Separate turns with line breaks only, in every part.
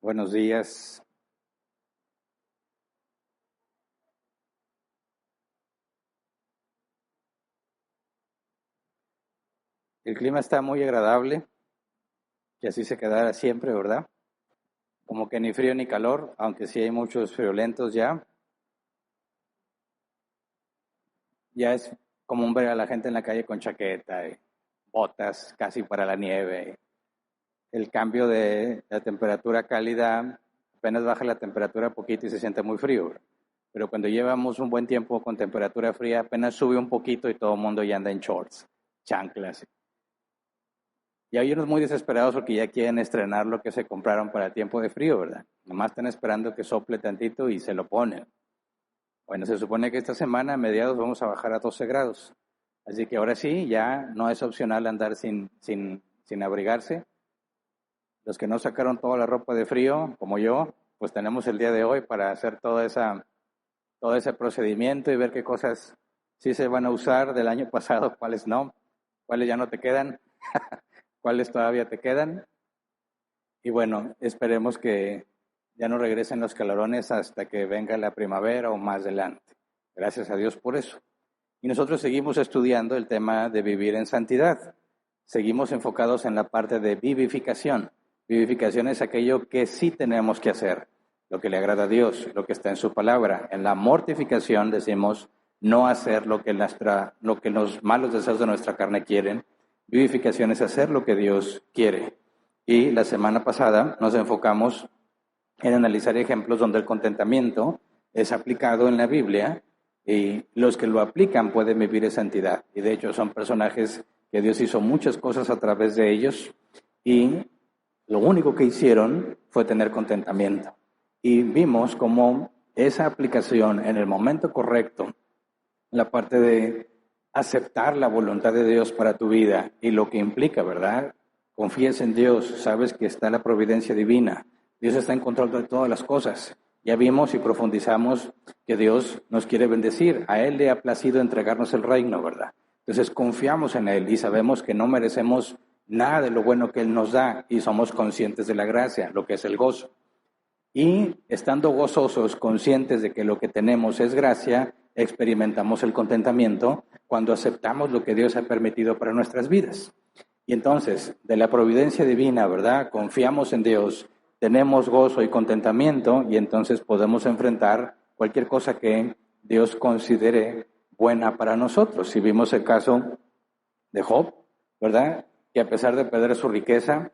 Buenos días. El clima está muy agradable, que así se quedará siempre, ¿verdad? Como que ni frío ni calor, aunque sí hay muchos friolentos ya. Ya es común ver a la gente en la calle con chaqueta y botas casi para la nieve. El cambio de la temperatura cálida, apenas baja la temperatura poquito y se siente muy frío, ¿verdad? Pero cuando llevamos un buen tiempo con temperatura fría, apenas sube un poquito y todo el mundo ya anda en shorts, chanclas. Y hay unos muy desesperados porque ya quieren estrenar lo que se compraron para el tiempo de frío, ¿verdad? Nomás están esperando que sople tantito y se lo ponen. Bueno, se supone que esta semana, a mediados, vamos a bajar a 12 grados. Así que ahora sí, ya no es opcional andar sin abrigarse. Los que no sacaron toda la ropa de frío, como yo, pues tenemos el día de hoy para hacer todo ese procedimiento y ver qué cosas sí se van a usar del año pasado, cuáles no, cuáles ya no te quedan, cuáles todavía te quedan. Y bueno, esperemos que ya no regresen los calorones hasta que venga la primavera o más adelante. Gracias a Dios por eso. Y nosotros seguimos estudiando el tema de vivir en santidad. Seguimos enfocados en la parte de vivificación. Vivificación es aquello que sí tenemos que hacer, lo que le agrada a Dios, lo que está en su palabra. En la mortificación decimos no hacer lo que los malos deseos de nuestra carne quieren. Vivificación es hacer lo que Dios quiere. Y la semana pasada nos enfocamos en analizar ejemplos donde el contentamiento es aplicado en la Biblia y los que lo aplican pueden vivir en santidad. Y de hecho son personajes que Dios hizo muchas cosas a través de ellos y lo único que hicieron fue tener contentamiento. Y vimos cómo esa aplicación en el momento correcto, la parte de aceptar la voluntad de Dios para tu vida y lo que implica, ¿verdad? Confías en Dios, sabes que está la providencia divina. Dios está en control de todas las cosas. Ya vimos y profundizamos que Dios nos quiere bendecir. A Él le ha placido entregarnos el reino, ¿verdad? Entonces confiamos en Él y sabemos que no merecemos nada de lo bueno que Él nos da y somos conscientes de la gracia, lo que es el gozo. Y estando gozosos, conscientes de que lo que tenemos es gracia, experimentamos el contentamiento cuando aceptamos lo que Dios ha permitido para nuestras vidas. Y entonces, de la providencia divina, ¿verdad? Confiamos en Dios, tenemos gozo y contentamiento y entonces podemos enfrentar cualquier cosa que Dios considere buena para nosotros. Si vimos el caso de Job, ¿verdad? Que a pesar de perder su riqueza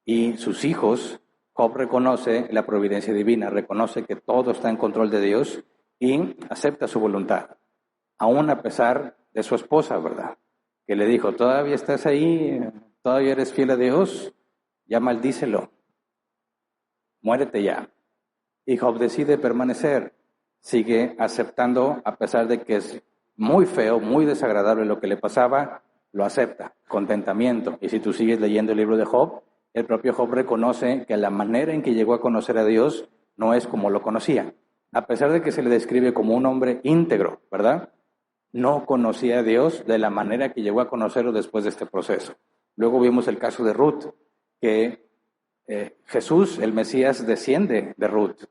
y sus hijos, Job reconoce la providencia divina, reconoce que todo está en control de Dios y acepta su voluntad, aún a pesar de su esposa, ¿verdad? Que le dijo, ¿todavía estás ahí? ¿Todavía eres fiel a Dios? Ya maldícelo, muérete ya. Y Job decide permanecer, sigue aceptando, a pesar de que es muy feo, muy desagradable lo que le pasaba, lo acepta, contentamiento. Y si tú sigues leyendo el libro de Job, el propio Job reconoce que la manera en que llegó a conocer a Dios no es como lo conocía. A pesar de que se le describe como un hombre íntegro, ¿verdad? No conocía a Dios de la manera que llegó a conocerlo después de este proceso. Luego vimos el caso de Ruth, que Jesús, el Mesías, desciende de Ruth.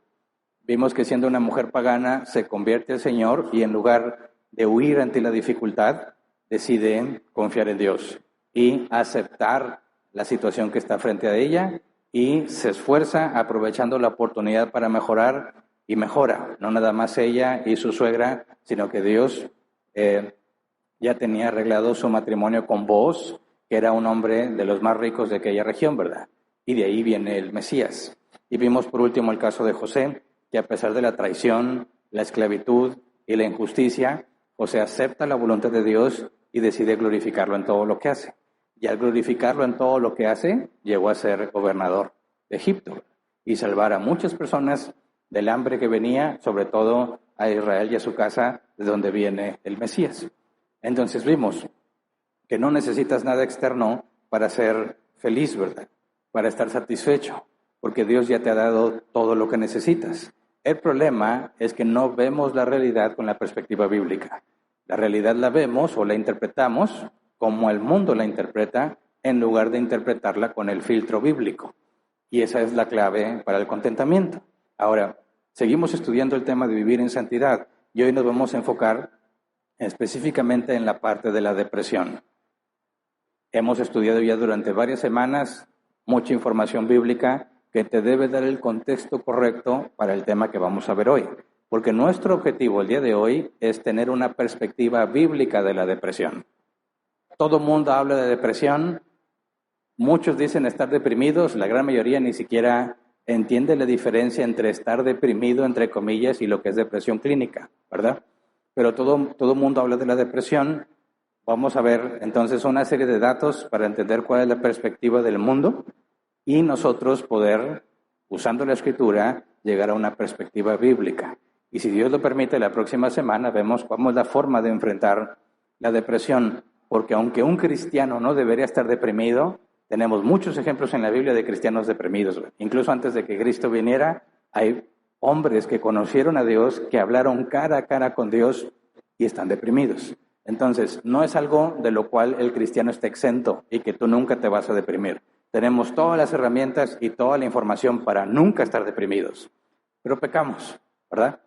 Vimos que siendo una mujer pagana se convierte al Señor y en lugar de huir ante la dificultad, decide confiar en Dios y aceptar la situación que está frente a ella y se esfuerza aprovechando la oportunidad para mejorar y mejora. No nada más ella y su suegra, sino que Dios ya tenía arreglado su matrimonio con Booz, que era un hombre de los más ricos de aquella región, ¿verdad? Y de ahí viene el Mesías. Y vimos por último el caso de José, que a pesar de la traición, la esclavitud y la injusticia, José acepta la voluntad de Dios y decide glorificarlo en todo lo que hace. Y al glorificarlo en todo lo que hace, llegó a ser gobernador de Egipto y salvar a muchas personas del hambre que venía, sobre todo a Israel y a su casa, de donde viene el Mesías. Entonces vimos que no necesitas nada externo para ser feliz, ¿verdad? Para estar satisfecho, porque Dios ya te ha dado todo lo que necesitas. El problema es que no vemos la realidad con la perspectiva bíblica. La realidad la vemos o la interpretamos como el mundo la interpreta en lugar de interpretarla con el filtro bíblico. Y esa es la clave para el contentamiento. Ahora, seguimos estudiando el tema de vivir en santidad y hoy nos vamos a enfocar específicamente en la parte de la depresión. Hemos estudiado ya durante varias semanas mucha información bíblica que te debe dar el contexto correcto para el tema que vamos a ver hoy. Porque nuestro objetivo el día de hoy es tener una perspectiva bíblica de la depresión. Todo mundo habla de depresión, muchos dicen estar deprimidos, la gran mayoría ni siquiera entiende la diferencia entre estar deprimido, entre comillas, y lo que es depresión clínica, ¿verdad? Pero todo mundo habla de la depresión. Vamos a ver entonces una serie de datos para entender cuál es la perspectiva del mundo y nosotros poder, usando la Escritura, llegar a una perspectiva bíblica. Y si Dios lo permite, la próxima semana vemos cómo es la forma de enfrentar la depresión, porque aunque un cristiano no debería estar deprimido, tenemos muchos ejemplos en la Biblia de cristianos deprimidos. Incluso antes de que Cristo viniera, hay hombres que conocieron a Dios, que hablaron cara a cara con Dios y están deprimidos. Entonces, no es algo de lo cual el cristiano está exento y que tú nunca te vas a deprimir. Tenemos todas las herramientas y toda la información para nunca estar deprimidos, pero pecamos, ¿verdad?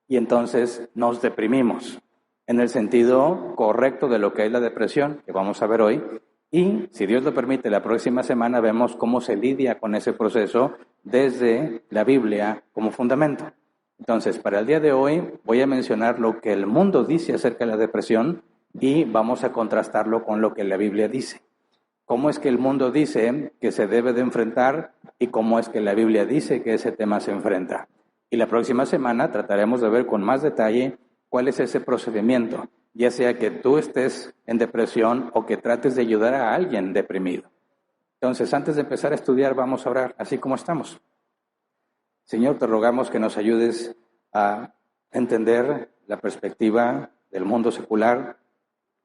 Y entonces nos deprimimos en el sentido correcto de lo que es la depresión, que vamos a ver hoy. Y, si Dios lo permite, la próxima semana vemos cómo se lidia con ese proceso desde la Biblia como fundamento. Entonces, para el día de hoy voy a mencionar lo que el mundo dice acerca de la depresión y vamos a contrastarlo con lo que la Biblia dice. ¿Cómo es que el mundo dice que se debe de enfrentar y cómo es que la Biblia dice que ese tema se enfrenta? Y la próxima semana trataremos de ver con más detalle cuál es ese procedimiento, ya sea que tú estés en depresión o que trates de ayudar a alguien deprimido. Entonces, antes de empezar a estudiar, vamos a orar así como estamos. Señor, te rogamos que nos ayudes a entender la perspectiva del mundo secular,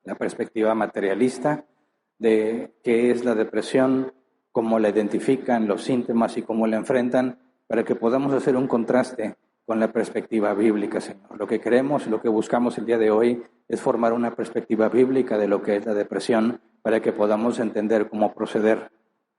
la perspectiva materialista de qué es la depresión, cómo la identifican, los síntomas y cómo la enfrentan, para que podamos hacer un contraste con la perspectiva bíblica, Señor. Lo que queremos, lo que buscamos el día de hoy es formar una perspectiva bíblica de lo que es la depresión para que podamos entender cómo proceder.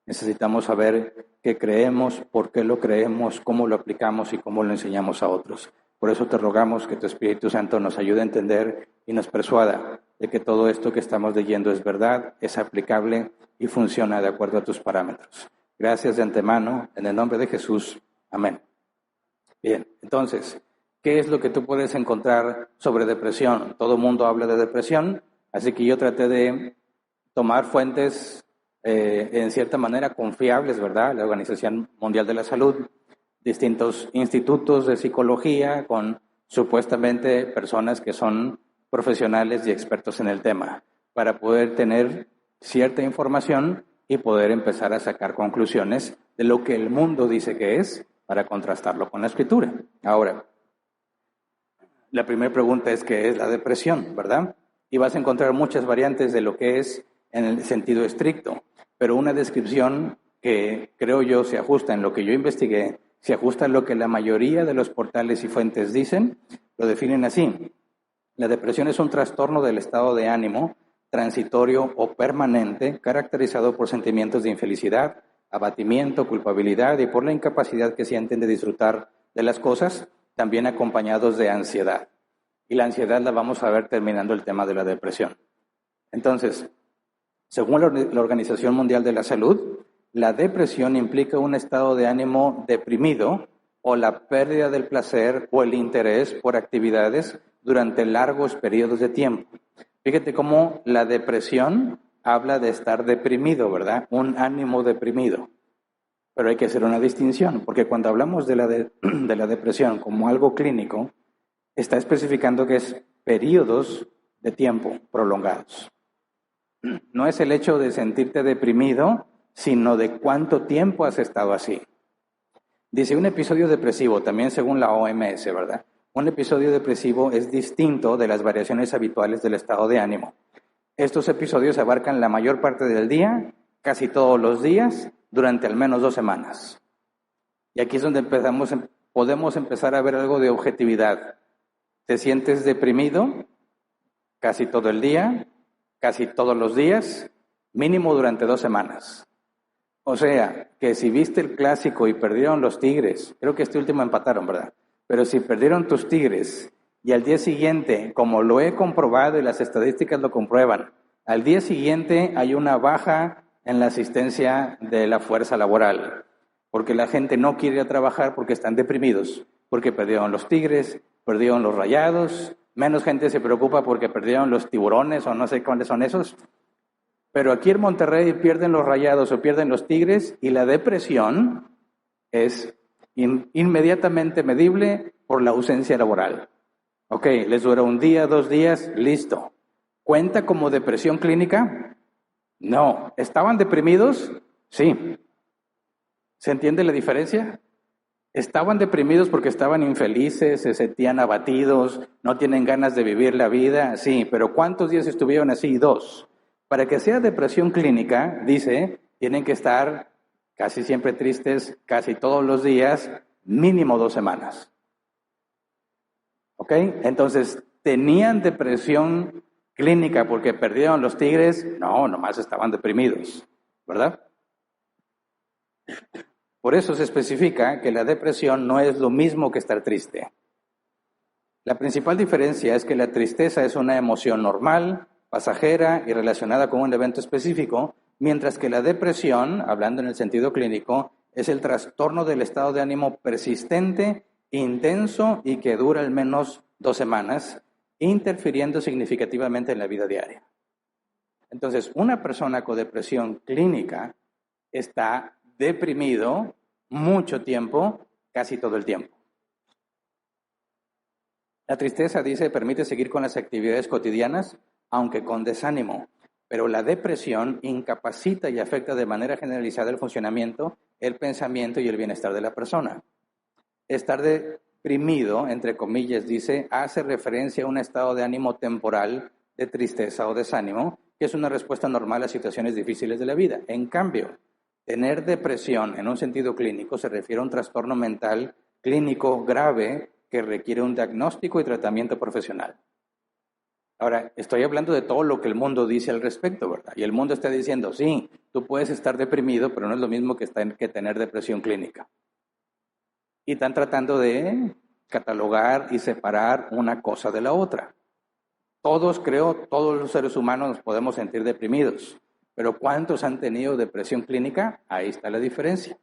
Necesitamos saber qué creemos, por qué lo creemos, cómo lo aplicamos y cómo lo enseñamos a otros. Por eso te rogamos que tu Espíritu Santo nos ayude a entender y nos persuada de que todo esto que estamos leyendo es verdad, es aplicable y funciona de acuerdo a tus parámetros. Gracias de antemano, en el nombre de Jesús. Amén. Bien, entonces, ¿qué es lo que tú puedes encontrar sobre depresión? Todo el mundo habla de depresión, así que yo traté de tomar fuentes en cierta manera confiables, ¿verdad? La Organización Mundial de la Salud, distintos institutos de psicología con supuestamente personas que son profesionales y expertos en el tema, para poder tener cierta información y poder empezar a sacar conclusiones de lo que el mundo dice que es, para contrastarlo con la Escritura. Ahora, la primera pregunta es ¿qué es la depresión, verdad? Y vas a encontrar muchas variantes de lo que es en el sentido estricto, pero una descripción que creo yo se ajusta en lo que yo investigué, se ajusta a lo que la mayoría de los portales y fuentes dicen, lo definen así. La depresión es un trastorno del estado de ánimo transitorio o permanente, caracterizado por sentimientos de infelicidad, abatimiento, culpabilidad y por la incapacidad que sienten de disfrutar de las cosas, también acompañados de ansiedad. Y la ansiedad la vamos a ver terminando el tema de la depresión. Entonces, según la Organización Mundial de la Salud, la depresión implica un estado de ánimo deprimido o la pérdida del placer o el interés por actividades durante largos periodos de tiempo. Fíjate cómo la depresión habla de estar deprimido, ¿verdad? Un ánimo deprimido. Pero hay que hacer una distinción, porque cuando hablamos de la depresión como algo clínico, está especificando que es periodos de tiempo prolongados. No es el hecho de sentirte deprimido, sino de cuánto tiempo has estado así. Dice, un episodio depresivo, también según la OMS, ¿verdad? Un episodio depresivo es distinto de las variaciones habituales del estado de ánimo. Estos episodios abarcan la mayor parte del día, casi todos los días, durante al menos 2 semanas. Y aquí es donde podemos empezar a ver algo de objetividad. ¿Te sientes deprimido? Casi todo el día, casi todos los días, mínimo durante 2 semanas. O sea, que si viste el clásico y perdieron los Tigres, creo que este último empataron, ¿verdad? Pero si perdieron tus Tigres y al día siguiente, como lo he comprobado y las estadísticas lo comprueban, al día siguiente hay una baja en la asistencia de la fuerza laboral, porque la gente no quiere ir a trabajar porque están deprimidos, porque perdieron los Tigres, perdieron los Rayados, menos gente se preocupa porque perdieron los Tiburones o no sé cuáles son esos. Pero aquí en Monterrey pierden los Rayados o pierden los Tigres y la depresión es inmediatamente medible por la ausencia laboral. Ok, les dura un día, 2 días, listo. ¿Cuenta como depresión clínica? No. ¿Estaban deprimidos? Sí. ¿Se entiende la diferencia? Estaban deprimidos porque estaban infelices, se sentían abatidos, no tienen ganas de vivir la vida, sí, pero ¿cuántos días estuvieron así? 2. Para que sea depresión clínica, dice, tienen que estar casi siempre tristes, casi todos los días, mínimo 2 semanas. ¿Ok? Entonces, ¿tenían depresión clínica porque perdieron los Tigres? No, nomás estaban deprimidos, ¿verdad? Por eso se especifica que la depresión no es lo mismo que estar triste. La principal diferencia es que la tristeza es una emoción normal, pasajera y relacionada con un evento específico, mientras que la depresión, hablando en el sentido clínico, es el trastorno del estado de ánimo persistente, intenso y que dura al menos 2 semanas, interfiriendo significativamente en la vida diaria. Entonces, una persona con depresión clínica está deprimido mucho tiempo, casi todo el tiempo. La tristeza, dice, permite seguir con las actividades cotidianas, aunque con desánimo, pero la depresión incapacita y afecta de manera generalizada el funcionamiento, el pensamiento y el bienestar de la persona. Estar deprimido, entre comillas, dice, hace referencia a un estado de ánimo temporal de tristeza o desánimo, que es una respuesta normal a situaciones difíciles de la vida. En cambio, tener depresión en un sentido clínico se refiere a un trastorno mental clínico grave que requiere un diagnóstico y tratamiento profesional. Ahora, estoy hablando de todo lo que el mundo dice al respecto, ¿verdad? Y el mundo está diciendo, sí, tú puedes estar deprimido, pero no es lo mismo que tener depresión clínica. Y están tratando de catalogar y separar una cosa de la otra. Todos los seres humanos nos podemos sentir deprimidos, pero ¿cuántos han tenido depresión clínica? Ahí está la diferencia.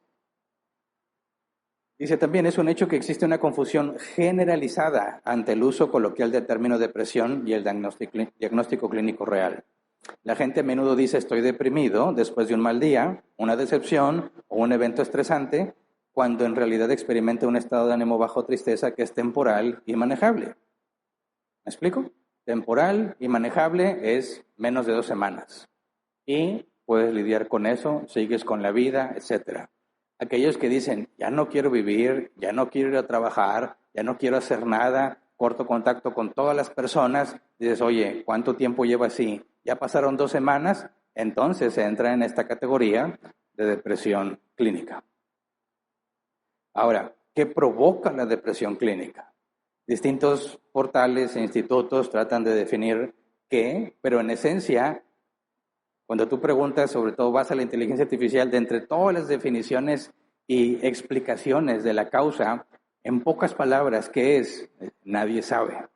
Dice también, es un hecho que existe una confusión generalizada ante el uso coloquial del término depresión y el diagnóstico clínico real. La gente a menudo dice estoy deprimido después de un mal día, una decepción o un evento estresante, cuando en realidad experimenta un estado de ánimo bajo tristeza que es temporal y manejable. ¿Me explico? Temporal y manejable es menos de 2 semanas. Y puedes lidiar con eso, sigues con la vida, etcétera. Aquellos que dicen, ya no quiero vivir, ya no quiero ir a trabajar, ya no quiero hacer nada, corto contacto con todas las personas, dices, oye, ¿cuánto tiempo lleva así? Ya pasaron 2 semanas, entonces se entra en esta categoría de depresión clínica. Ahora, ¿qué provoca la depresión clínica? Distintos portales e institutos tratan de definir qué, pero en esencia, cuando tú preguntas, sobre todo vas a la inteligencia artificial, de entre todas las definiciones y explicaciones de la causa, en pocas palabras, ¿qué es? Nadie sabe.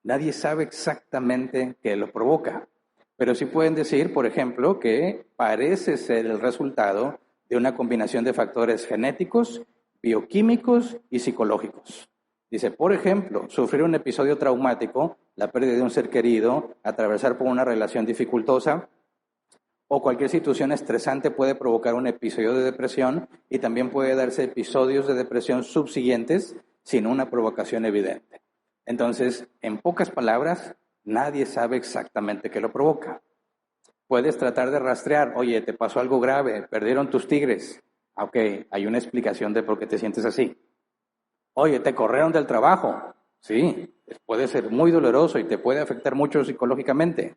Nadie sabe exactamente qué lo provoca. Pero sí pueden decir, por ejemplo, que parece ser el resultado de una combinación de factores genéticos, bioquímicos y psicológicos. Dice, por ejemplo, sufrir un episodio traumático, la pérdida de un ser querido, atravesar por una relación dificultosa, o cualquier situación estresante puede provocar un episodio de depresión y también puede darse episodios de depresión subsiguientes sin una provocación evidente. Entonces, en pocas palabras, nadie sabe exactamente qué lo provoca. Puedes tratar de rastrear, oye, te pasó algo grave, perdieron tus tigres. Ok, hay una explicación de por qué te sientes así. Oye, te corrieron del trabajo. Sí, puede ser muy doloroso y te puede afectar mucho psicológicamente.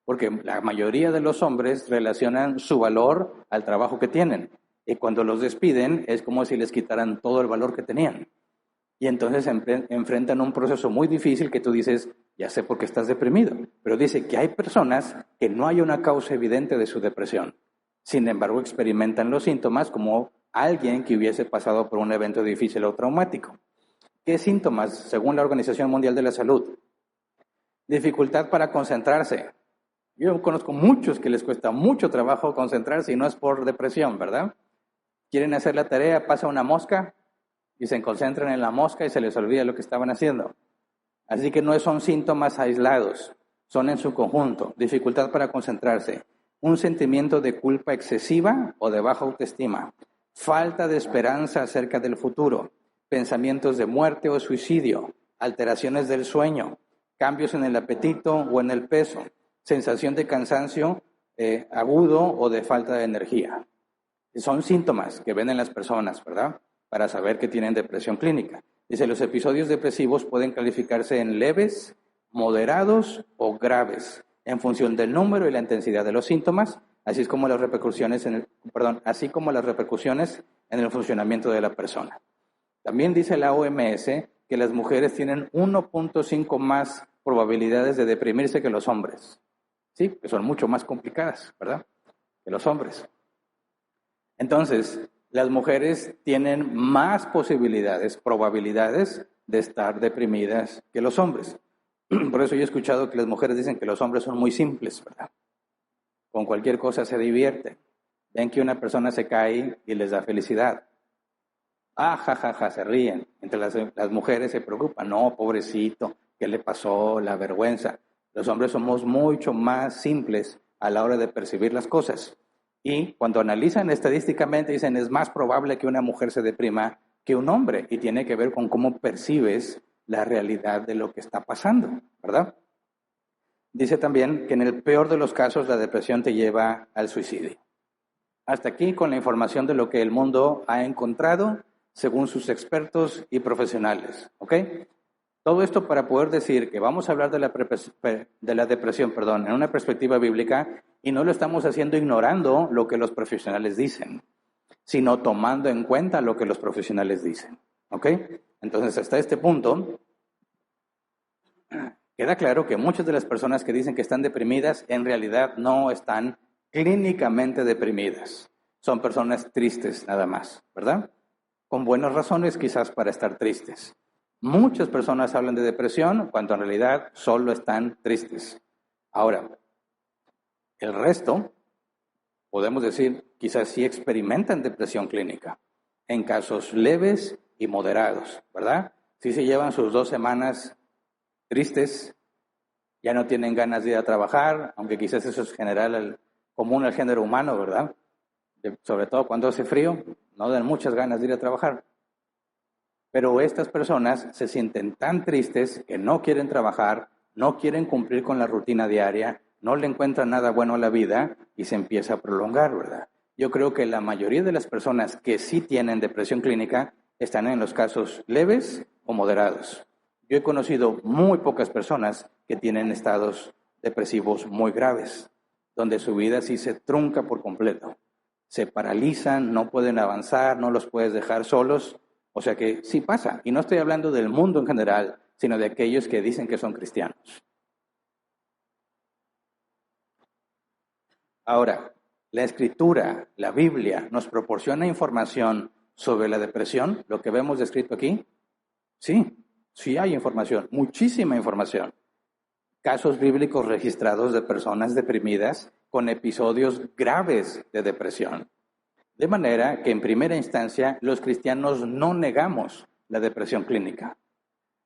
Porque la mayoría de los hombres relacionan su valor al trabajo que tienen. Y cuando los despiden es como si les quitaran todo el valor que tenían. Y entonces enfrentan un proceso muy difícil que tú dices, ya sé por qué estás deprimido. Pero dice que hay personas que no hay una causa evidente de su depresión. Sin embargo, experimentan los síntomas como alguien que hubiese pasado por un evento difícil o traumático. ¿Qué síntomas, según la Organización Mundial de la Salud? Dificultad para concentrarse. Yo conozco muchos que les cuesta mucho trabajo concentrarse y no es por depresión, ¿verdad? Quieren hacer la tarea, pasa una mosca y se concentran en la mosca y se les olvida lo que estaban haciendo. Así que no son síntomas aislados, son en su conjunto. Dificultad para concentrarse, un sentimiento de culpa excesiva o de baja autoestima, falta de esperanza acerca del futuro, pensamientos de muerte o suicidio, alteraciones del sueño, cambios en el apetito o en el peso, sensación de cansancio agudo o de falta de energía. Son síntomas que ven en las personas, ¿verdad? Para saber que tienen depresión clínica. Dice, los episodios depresivos pueden calificarse en leves, moderados o graves, en función del número y la intensidad de los síntomas, así como las repercusiones en el funcionamiento de la persona. También dice la OMS que las mujeres tienen 1.5 más probabilidades de deprimirse que los hombres. Sí, que son mucho más complicadas, ¿verdad? Que los hombres. Entonces, las mujeres tienen más probabilidades de estar deprimidas que los hombres. Por eso yo he escuchado que las mujeres dicen que los hombres son muy simples, ¿verdad? Con cualquier cosa se divierten. Ven que una persona se cae y les da felicidad. Se ríen. Entre las mujeres se preocupan. No, pobrecito, ¿qué le pasó? La vergüenza. Los hombres somos mucho más simples a la hora de percibir las cosas. Y cuando analizan estadísticamente dicen es más probable que una mujer se deprima que un hombre. Y tiene que ver con cómo percibes la realidad de lo que está pasando, ¿verdad? Dice también que en el peor de los casos la depresión te lleva al suicidio. Hasta aquí con la información de lo que el mundo ha encontrado según sus expertos y profesionales, ¿ok? Todo esto para poder decir que vamos a hablar de la depresión, en una perspectiva bíblica y no lo estamos haciendo ignorando lo que los profesionales dicen, sino tomando en cuenta lo que los profesionales dicen, ¿ok? Entonces, hasta este punto, queda claro que muchas de las personas que dicen que están deprimidas en realidad no están clínicamente deprimidas. Son personas tristes nada más, ¿verdad? Con buenas razones quizás para estar tristes. Muchas personas hablan de depresión cuando en realidad solo están tristes. Ahora, el resto, podemos decir, quizás sí experimentan depresión clínica en casos leves y moderados, ¿verdad? Sí se llevan sus 2 semanas tristes, ya no tienen ganas de ir a trabajar, aunque quizás eso es común al género humano, ¿verdad? Sobre todo cuando hace frío, no dan muchas ganas de ir a trabajar. Pero estas personas se sienten tan tristes que no quieren trabajar, no quieren cumplir con la rutina diaria, no le encuentran nada bueno a la vida y se empieza a prolongar, ¿verdad? Yo creo que la mayoría de las personas que sí tienen depresión clínica están en los casos leves o moderados. Yo he conocido muy pocas personas que tienen estados depresivos muy graves, donde su vida sí se trunca por completo. Se paralizan, no pueden avanzar, no los puedes dejar solos. O sea que sí pasa. Y no estoy hablando del mundo en general, sino de aquellos que dicen que son cristianos. Ahora, la Escritura, la Biblia, nos proporciona información sobre la depresión, lo que vemos descrito aquí. Sí hay información, muchísima información. Casos bíblicos registrados de personas deprimidas con episodios graves de depresión. De manera que en primera instancia los cristianos no negamos la depresión clínica.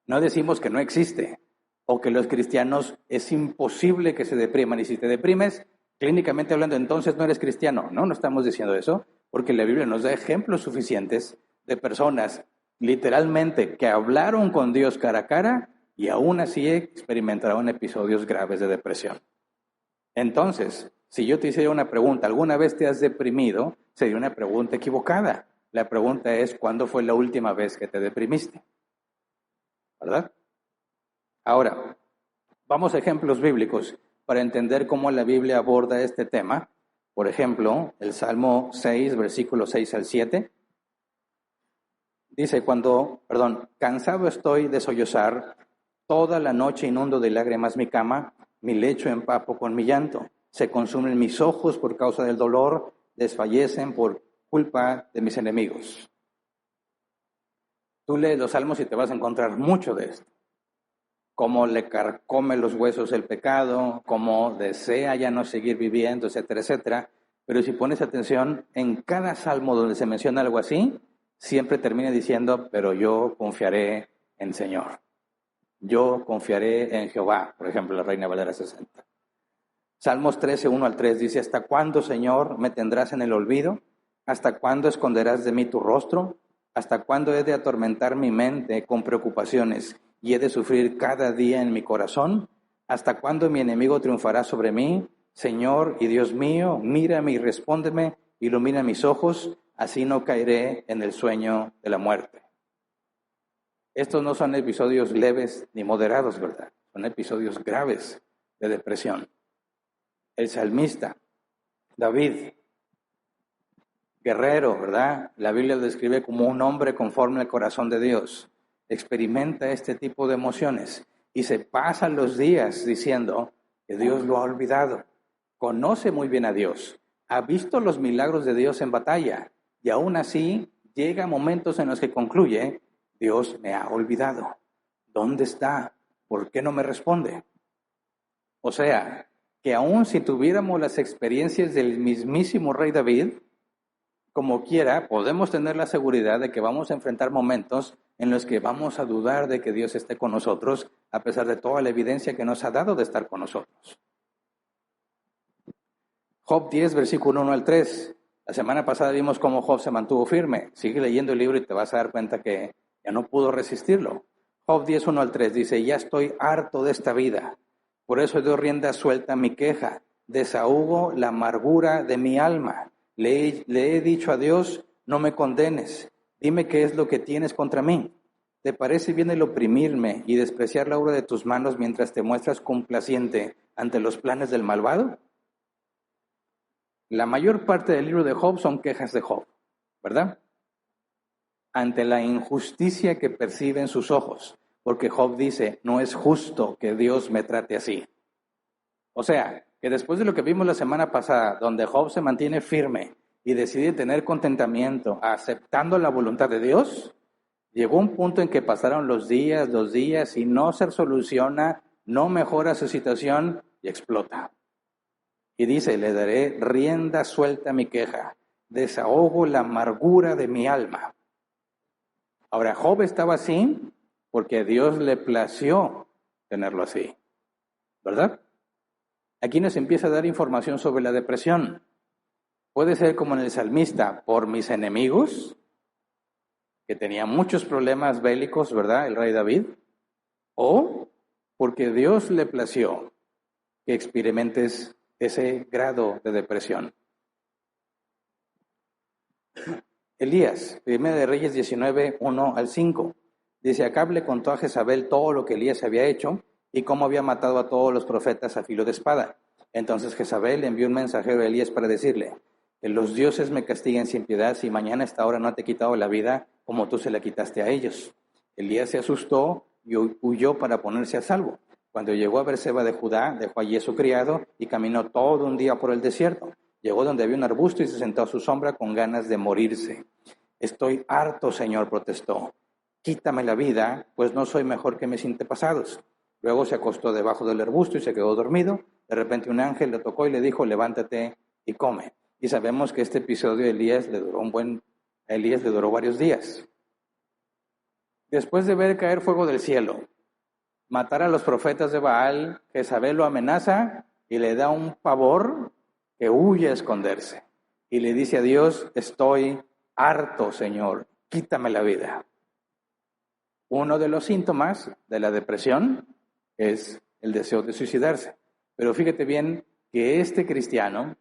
No decimos que no existe o que los cristianos es imposible que se depriman y si te deprimes, clínicamente hablando, entonces no eres cristiano. No estamos diciendo eso porque la Biblia nos da ejemplos suficientes de personas literalmente que hablaron con Dios cara a cara y aún así experimentaron episodios graves de depresión. Entonces, si yo te hiciera una pregunta, ¿alguna vez te has deprimido? Sería una pregunta equivocada. La pregunta es, ¿cuándo fue la última vez que te deprimiste? ¿Verdad? Ahora, vamos a ejemplos bíblicos para entender cómo la Biblia aborda este tema. Por ejemplo, el Salmo 6, versículos 6 al 7. Dice, cansado estoy de sollozar, toda la noche inundo de lágrimas mi cama, mi lecho empapo con mi llanto. Se consumen mis ojos por causa del dolor, desfallecen por culpa de mis enemigos. Tú lees los Salmos y te vas a encontrar mucho de esto. Cómo le carcome los huesos el pecado, cómo desea ya no seguir viviendo, etcétera, etcétera. Pero si pones atención, en cada salmo donde se menciona algo así, siempre termina diciendo, pero yo confiaré en el Señor. Yo confiaré en Jehová, por ejemplo, la Reina Valera 60. Salmos 13, 1 al 3 dice, ¿hasta cuándo, Señor, me tendrás en el olvido? ¿Hasta cuándo esconderás de mí tu rostro? ¿Hasta cuándo he de atormentar mi mente con preocupaciones y he de sufrir cada día en mi corazón? ¿Hasta cuándo mi enemigo triunfará sobre mí? Señor y Dios mío, mírame y respóndeme, ilumina mis ojos, así no caeré en el sueño de la muerte. Estos no son episodios leves ni moderados, ¿verdad? Son episodios graves de depresión. El salmista, David, guerrero, ¿verdad? La Biblia lo describe como un hombre conforme al corazón de Dios. Experimenta este tipo de emociones y se pasa los días diciendo que Dios lo ha olvidado. Conoce muy bien a Dios, ha visto los milagros de Dios en batalla y aún así llega momentos en los que concluye, Dios me ha olvidado. ¿Dónde está? ¿Por qué no me responde? O sea, que aún si tuviéramos las experiencias del mismísimo rey David, como quiera, podemos tener la seguridad de que vamos a enfrentar momentos en los que vamos a dudar de que Dios esté con nosotros, a pesar de toda la evidencia que nos ha dado de estar con nosotros. Job 10, versículo 1 al 3. La semana pasada vimos cómo Job se mantuvo firme. Sigue leyendo el libro y te vas a dar cuenta que ya no pudo resistirlo. Job 10, 1 al 3 dice, ya estoy harto de esta vida. Por eso doy rienda suelta a mi queja. Desahogo la amargura de mi alma. Le he dicho a Dios, no me condenes. Dime qué es lo que tienes contra mí. ¿Te parece bien el oprimirme y despreciar la obra de tus manos mientras te muestras complaciente ante los planes del malvado? La mayor parte del libro de Job son quejas de Job, ¿verdad? Ante la injusticia que percibe en sus ojos, porque Job dice, no es justo que Dios me trate así. O sea, que después de lo que vimos la semana pasada, donde Job se mantiene firme y decide tener contentamiento, aceptando la voluntad de Dios, llegó un punto en que pasaron los días, y no se soluciona, no mejora su situación y explota. Y dice, le daré rienda suelta a mi queja, desahogo la amargura de mi alma. Ahora, Job estaba así porque a Dios le plació tenerlo así, ¿verdad? Aquí nos empieza a dar información sobre la depresión. Puede ser como en el salmista, por mis enemigos, que tenía muchos problemas bélicos, ¿verdad? El rey David. O porque Dios le plació que experimentes ese grado de depresión. Elías, 1 de Reyes 19, 1 al 5. Dice, Acab le contó a Jezabel todo lo que Elías había hecho y cómo había matado a todos los profetas a filo de espada. Entonces Jezabel envió un mensajero a Elías para decirle, que los dioses me castiguen sin piedad si mañana a esta hora no te he quitado la vida como tú se la quitaste a ellos. Elías se asustó y huyó para ponerse a salvo. Cuando llegó a Berseba de Judá, dejó allí a su criado y caminó todo un día por el desierto. Llegó donde había un arbusto y se sentó a su sombra con ganas de morirse. Estoy harto, Señor, protestó. Quítame la vida, pues no soy mejor que mis antepasados. Luego se acostó debajo del arbusto y se quedó dormido. De repente un ángel le tocó y le dijo, levántate y come. Y sabemos que este episodio de Elías le duró varios días. Después de ver caer fuego del cielo, matar a los profetas de Baal, Jezabel lo amenaza y le da un pavor que huye a esconderse. Y le dice a Dios, estoy harto, Señor, quítame la vida. Uno de los síntomas de la depresión es el deseo de suicidarse. Pero fíjate bien que este cristiano,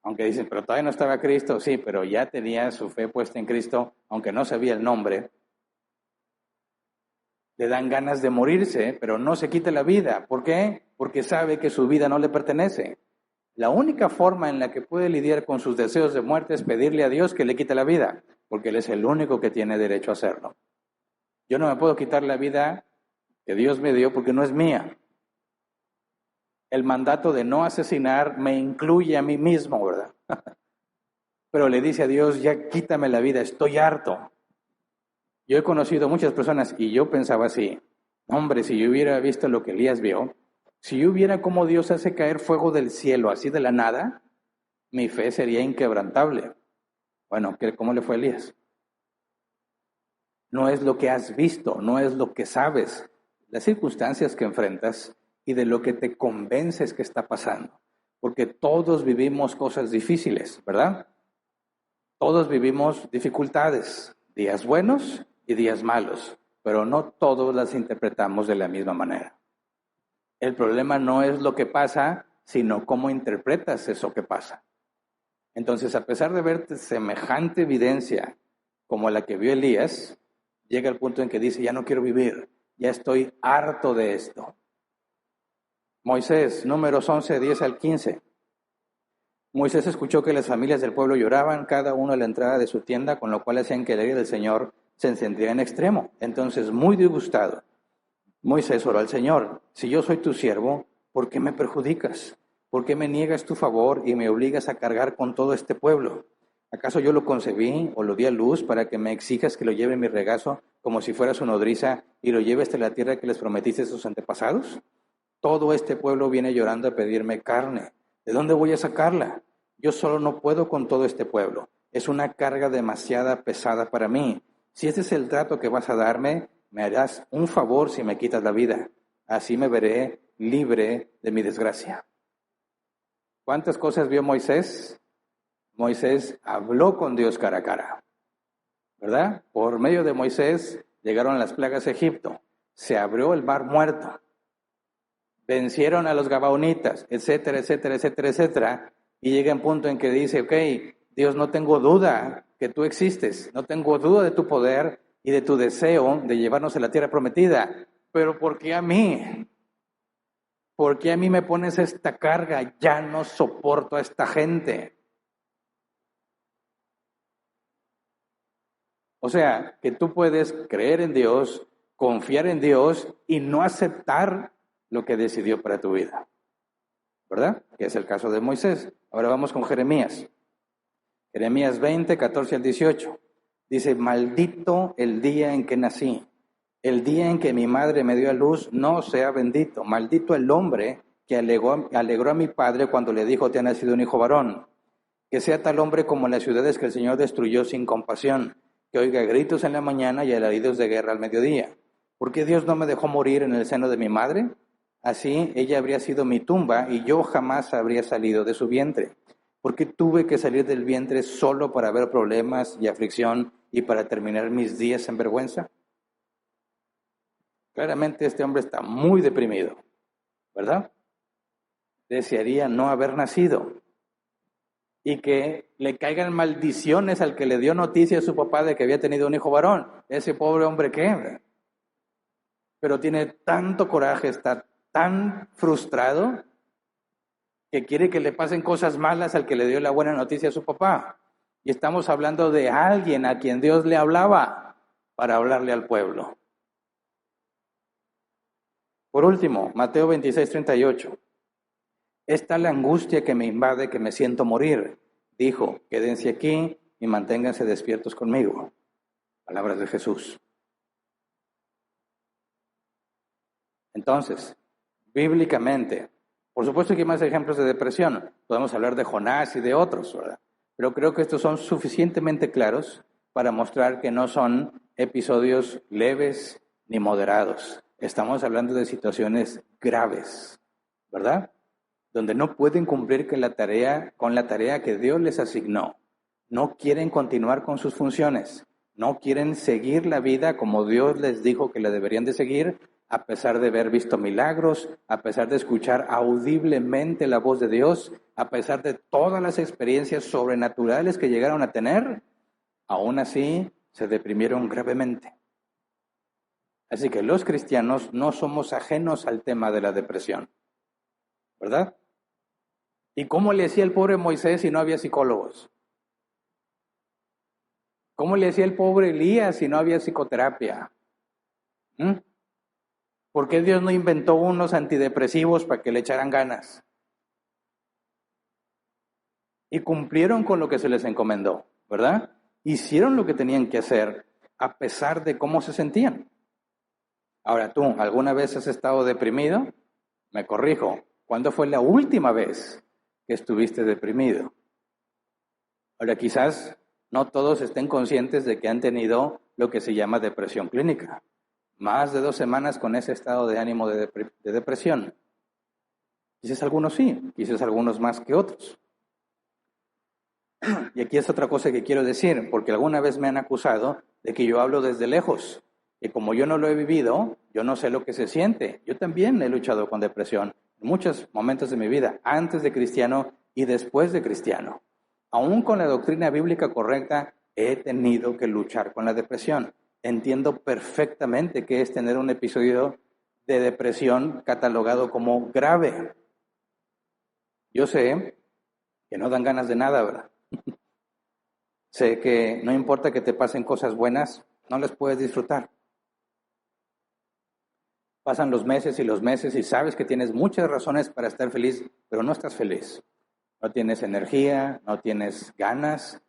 aunque dicen, pero todavía no estaba Cristo, sí, pero ya tenía su fe puesta en Cristo, aunque no sabía el nombre, le dan ganas de morirse, pero no se quita la vida. ¿Por qué? Porque sabe que su vida no le pertenece. La única forma en la que puede lidiar con sus deseos de muerte es pedirle a Dios que le quite la vida, porque Él es el único que tiene derecho a hacerlo. Yo no me puedo quitar la vida que Dios me dio porque no es mía. El mandato de no asesinar me incluye a mí mismo, ¿verdad? pero le dice a Dios, ya quítame la vida, estoy harto. Yo he conocido muchas personas y yo pensaba así, hombre, si yo hubiera visto lo que Elías vio, si yo viera cómo Dios hace caer fuego del cielo así de la nada, mi fe sería inquebrantable. Bueno, ¿cómo le fue a Elías? No es lo que has visto, no es lo que sabes, las circunstancias que enfrentas y de lo que te convences que está pasando. Porque todos vivimos cosas difíciles, ¿verdad? Todos vivimos dificultades, días buenos y días malos, pero no todos las interpretamos de la misma manera. El problema no es lo que pasa, sino cómo interpretas eso que pasa. Entonces, a pesar de ver semejante evidencia como la que vio Elías, llega el punto en que dice, ya no quiero vivir, ya estoy harto de esto. Moisés, Números 11, 10 al 15. Moisés escuchó que las familias del pueblo lloraban, cada uno a la entrada de su tienda, con lo cual hacían que la ira del Señor se encendía en extremo. Entonces, muy disgustado, Moisés oró al Señor, si yo soy tu siervo, ¿por qué me perjudicas? ¿Por qué me niegas tu favor y me obligas a cargar con todo este pueblo? ¿Acaso yo lo concebí o lo di a luz para que me exijas que lo lleve en mi regazo como si fuera su nodriza y lo lleve hasta la tierra que les prometiste a sus antepasados? Todo este pueblo viene llorando a pedirme carne. ¿De dónde voy a sacarla? Yo solo no puedo con todo este pueblo. Es una carga demasiado pesada para mí. Si este es el trato que vas a darme, me harás un favor si me quitas la vida. Así me veré libre de mi desgracia. ¿Cuántas cosas vio Moisés? Moisés habló con Dios cara a cara, ¿verdad? Por medio de Moisés llegaron las plagas a Egipto. Se abrió el mar muerto. Vencieron a los gabaonitas, etcétera, etcétera, etcétera, etcétera. Y llega un punto en que dice, ok, Dios, no tengo duda que tú existes, no tengo duda de tu poder y de tu deseo de llevarnos a la tierra prometida. Pero ¿por qué a mí? ¿Por qué a mí me pones esta carga? Ya no soporto a esta gente. O sea, que tú puedes creer en Dios, confiar en Dios y no aceptar lo que decidió para tu vida, ¿verdad? Que es el caso de Moisés. Ahora vamos con Jeremías. Jeremías 20, 14 al 18. Dice, maldito el día en que nací, el día en que mi madre me dio a luz, no sea bendito. Maldito el hombre que alegró a mi padre cuando le dijo, te ha nacido un hijo varón. Que sea tal hombre como las ciudades que el Señor destruyó sin compasión, que oiga gritos en la mañana y alaridos de guerra al mediodía. ¿Por qué Dios no me dejó morir en el seno de mi madre? Así ella habría sido mi tumba y yo jamás habría salido de su vientre. ¿Por qué tuve que salir del vientre solo para ver problemas y aflicción y para terminar mis días en vergüenza? Claramente este hombre está muy deprimido, ¿verdad? Desearía no haber nacido y que le caigan maldiciones al que le dio noticia a su papá de que había tenido un hijo varón. Ese pobre hombre, ¿qué? Pero tiene tanto coraje, está tan frustrado que quiere que le pasen cosas malas al que le dio la buena noticia a su papá. Y estamos hablando de alguien a quien Dios le hablaba para hablarle al pueblo. Por último, Mateo 26, 38. Esta es la angustia que me invade, que me siento morir. Dijo, quédense aquí y manténganse despiertos conmigo. Palabras de Jesús. Entonces, bíblicamente, por supuesto que hay más ejemplos de depresión. Podemos hablar de Jonás y de otros, ¿verdad? Pero creo que estos son suficientemente claros para mostrar que no son episodios leves ni moderados. Estamos hablando de situaciones graves, ¿verdad? Donde no pueden cumplir con la tarea que Dios les asignó. No quieren continuar con sus funciones. No quieren seguir la vida como Dios les dijo que la deberían de seguir, a pesar de haber visto milagros, a pesar de escuchar audiblemente la voz de Dios, a pesar de todas las experiencias sobrenaturales que llegaron a tener, aún así se deprimieron gravemente. Así que los cristianos no somos ajenos al tema de la depresión, ¿verdad? ¿Y cómo le hacía el pobre Moisés si no había psicólogos? ¿Cómo le hacía el pobre Elías si no había psicoterapia? ¿Por qué Dios no inventó unos antidepresivos para que le echaran ganas? y cumplieron con lo que se les encomendó, ¿verdad? Hicieron lo que tenían que hacer a pesar de cómo se sentían. Ahora tú, ¿alguna vez has estado deprimido? Me corrijo, ¿cuándo fue la última vez que estuviste deprimido? Ahora quizás no todos estén conscientes de que han tenido lo que se llama depresión clínica. Más de 2 semanas con ese estado de ánimo de depresión. Quizás algunos sí, quizás algunos más que otros. Y aquí es otra cosa que quiero decir, porque alguna vez me han acusado de que yo hablo desde lejos. Y como yo no lo he vivido, yo no sé lo que se siente. Yo también he luchado con depresión en muchos momentos de mi vida, antes de cristiano y después de cristiano. Aún con la doctrina bíblica correcta, he tenido que luchar con la depresión. Entiendo perfectamente qué es tener un episodio de depresión catalogado como grave. Yo sé que no dan ganas de nada, ¿verdad? Sé que no importa que te pasen cosas buenas, no las puedes disfrutar. Pasan los meses y sabes que tienes muchas razones para estar feliz, pero no estás feliz. No tienes energía, no tienes ganas,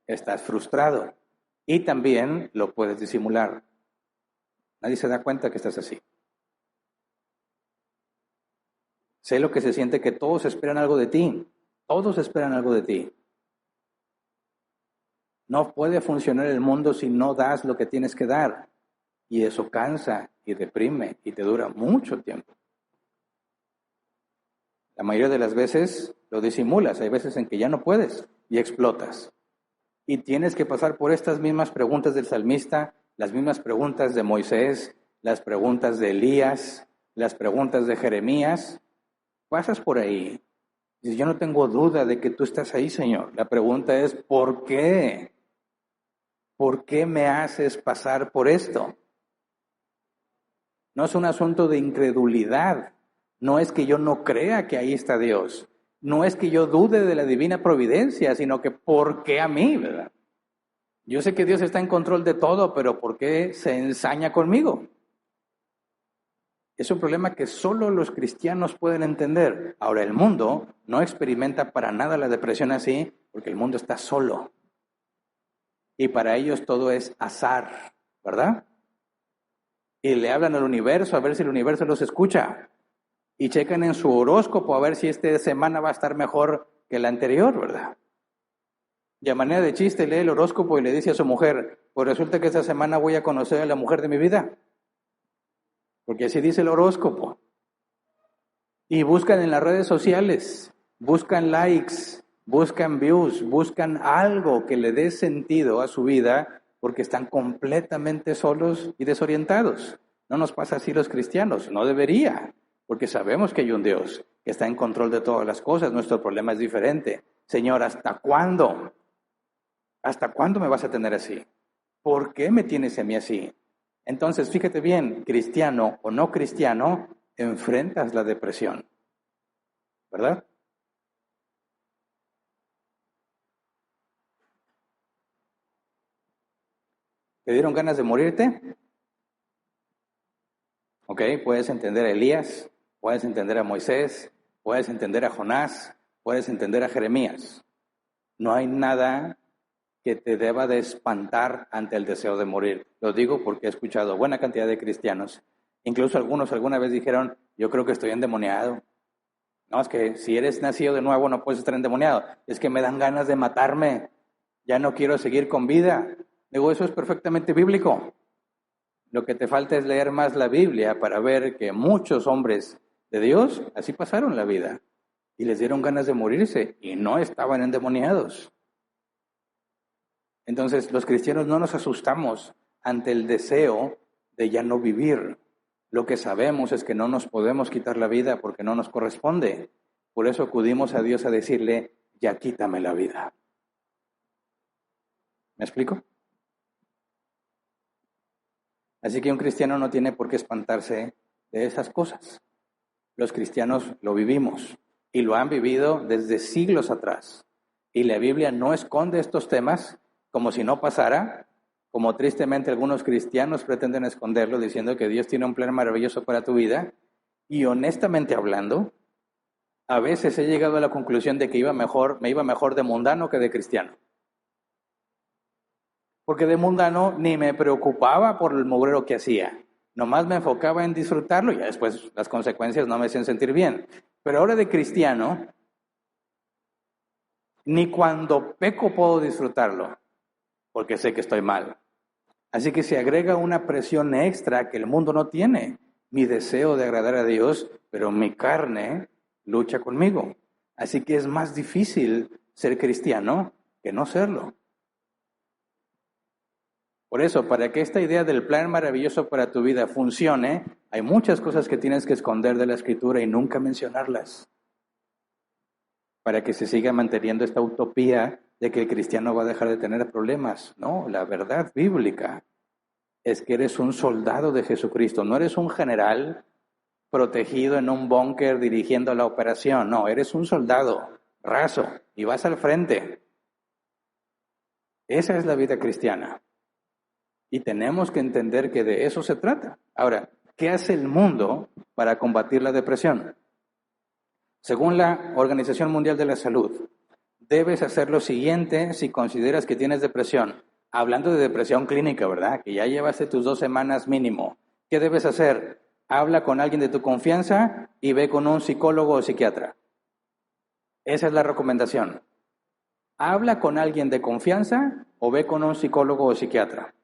estás frustrado. Y también lo puedes disimular. Nadie se da cuenta que estás así. Sé lo que se siente que todos esperan algo de ti. Todos esperan algo de ti. No puede funcionar el mundo si no das lo que tienes que dar. Y eso cansa y deprime y te dura mucho tiempo. La mayoría de las veces lo disimulas. Hay veces en que ya no puedes y explotas. Y tienes que pasar por estas mismas preguntas del salmista, las mismas preguntas de Moisés, las preguntas de Elías, las preguntas de Jeremías. Pasas por ahí. Dices, yo no tengo duda de que tú estás ahí, Señor. La pregunta es, ¿por qué? ¿Por qué me haces pasar por esto? No es un asunto de incredulidad. No es que yo no crea que ahí está Dios. No es que yo dude de la divina providencia, sino que ¿por qué a mí, verdad? Yo sé que Dios está en control de todo, pero ¿por qué se ensaña conmigo? Es un problema que solo los cristianos pueden entender. Ahora, el mundo no experimenta para nada la depresión así, porque el mundo está solo. Y para ellos todo es azar, ¿verdad? Y le hablan al universo a ver si el universo los escucha. Y checan en su horóscopo a ver si esta semana va a estar mejor que la anterior, ¿verdad? Y a manera de chiste lee el horóscopo y le dice a su mujer, pues resulta que esta semana voy a conocer a la mujer de mi vida. Porque así dice el horóscopo. Y buscan en las redes sociales, buscan likes, buscan views, buscan algo que le dé sentido a su vida porque están completamente solos y desorientados. No nos pasa así los cristianos, no debería, porque sabemos que hay un Dios que está en control de todas las cosas. Nuestro problema es diferente. Señor, ¿hasta cuándo? ¿Hasta cuándo me vas a tener así? ¿Por qué me tienes a mí así? Entonces, fíjate bien, cristiano o no cristiano, enfrentas la depresión, ¿verdad? ¿Te dieron ganas de morirte? Ok, puedes entender a Elías, puedes entender a Moisés, puedes entender a Jonás, puedes entender a Jeremías. No hay nada que te deba de espantar ante el deseo de morir. Lo digo porque he escuchado buena cantidad de cristianos, incluso algunos alguna vez dijeron, yo creo que estoy endemoniado. No, es que si eres nacido de nuevo no puedes estar endemoniado. Es que me dan ganas de matarme, ya no quiero seguir con vida. Digo, eso es perfectamente bíblico. Lo que te falta es leer más la Biblia para ver que muchos hombres de Dios así pasaron la vida y les dieron ganas de morirse y no estaban endemoniados. Entonces, los cristianos no nos asustamos ante el deseo de ya no vivir. Lo que sabemos es que no nos podemos quitar la vida porque no nos corresponde. Por eso acudimos a Dios a decirle, ya quítame la vida. ¿Me explico? Así que un cristiano no tiene por qué espantarse de esas cosas. Los cristianos lo vivimos y lo han vivido desde siglos atrás. Y la Biblia no esconde estos temas como si no pasara, como tristemente algunos cristianos pretenden esconderlo diciendo que Dios tiene un plan maravilloso para tu vida. Y honestamente hablando, A veces he llegado a la conclusión de que me iba mejor de mundano que de cristiano. Porque de mundano ni me preocupaba por el mugrero que hacía. Nomás me enfocaba en disfrutarlo y ya después las consecuencias no me hacían sentir bien. Pero ahora de cristiano, ni cuando peco puedo disfrutarlo, porque sé que estoy mal. Así que se agrega una presión extra que el mundo no tiene. Mi deseo de agradar a Dios, pero mi carne lucha conmigo. Así que es más difícil ser cristiano que no serlo. Por eso, para que esta idea del plan maravilloso para tu vida funcione, hay muchas cosas que tienes que esconder de la Escritura y nunca mencionarlas. Para que se siga manteniendo esta utopía de que el cristiano va a dejar de tener problemas. No, la verdad bíblica es que eres un soldado de Jesucristo. No eres un general protegido en un búnker dirigiendo la operación. No, eres un soldado raso y vas al frente. Esa es la vida cristiana. Y tenemos que entender que de eso se trata. Ahora, ¿qué hace el mundo para combatir la depresión? Según la Organización Mundial de la Salud, debes hacer lo siguiente si consideras que tienes depresión. Hablando de depresión clínica, ¿verdad? Que ya llevaste tus 2 semanas mínimo. ¿Qué debes hacer? Habla con alguien de tu confianza y ve con un psicólogo o psiquiatra. Esa es la recomendación. Habla con alguien de confianza o ve con un psicólogo o psiquiatra.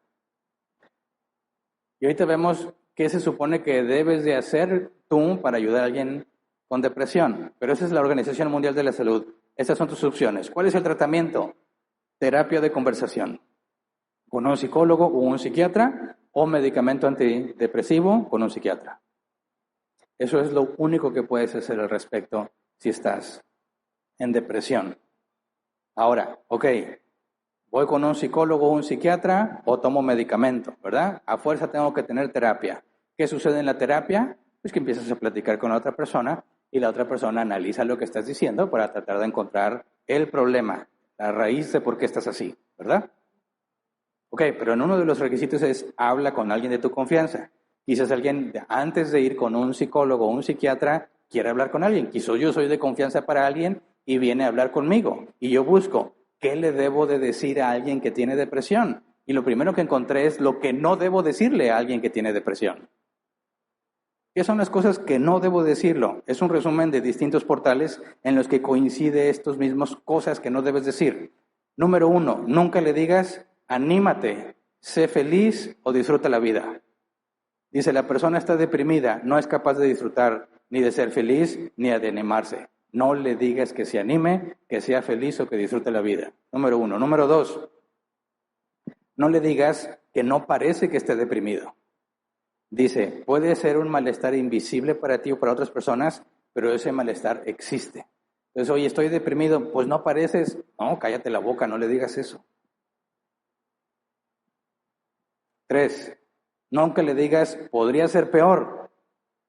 Y ahorita vemos qué se supone que debes de hacer tú para ayudar a alguien con depresión. Pero esa es la Organización Mundial de la Salud. Estas son tus opciones. ¿Cuál es el tratamiento? Terapia de conversación. Con un psicólogo o un psiquiatra, o medicamento antidepresivo con un psiquiatra. Eso es lo único que puedes hacer al respecto si estás en depresión. Ahora, voy con un psicólogo o un psiquiatra o tomo medicamento, ¿verdad? A fuerza tengo que tener terapia. ¿Qué sucede en la terapia? Pues que empiezas a platicar con la otra persona y la otra persona analiza lo que estás diciendo para tratar de encontrar el problema, la raíz de por qué estás así, ¿verdad? Pero en uno de los requisitos es habla con alguien de tu confianza. Quizás alguien antes de ir con un psicólogo o un psiquiatra quiere hablar con alguien. Quizás yo soy de confianza para alguien y viene a hablar conmigo. Y yo busco, ¿qué le debo de decir a alguien que tiene depresión? Y lo primero que encontré es lo que no debo decirle a alguien que tiene depresión. ¿Qué son las cosas que no debo decirlo? Es un resumen de distintos portales en los que coincide estos mismos cosas que no debes decir. Número 1, nunca le digas, anímate, sé feliz o disfruta la vida. Dice, la persona está deprimida, no es capaz de disfrutar ni de ser feliz ni de animarse. No le digas que se anime, que sea feliz o que disfrute la vida. Número 1. Número 2, no le digas que no parece que esté deprimido. Dice, puede ser un malestar invisible para ti o para otras personas, pero ese malestar existe. Entonces, oye, estoy deprimido, pues no pareces. No, cállate la boca, no le digas eso. 3, nunca le digas, podría ser peor.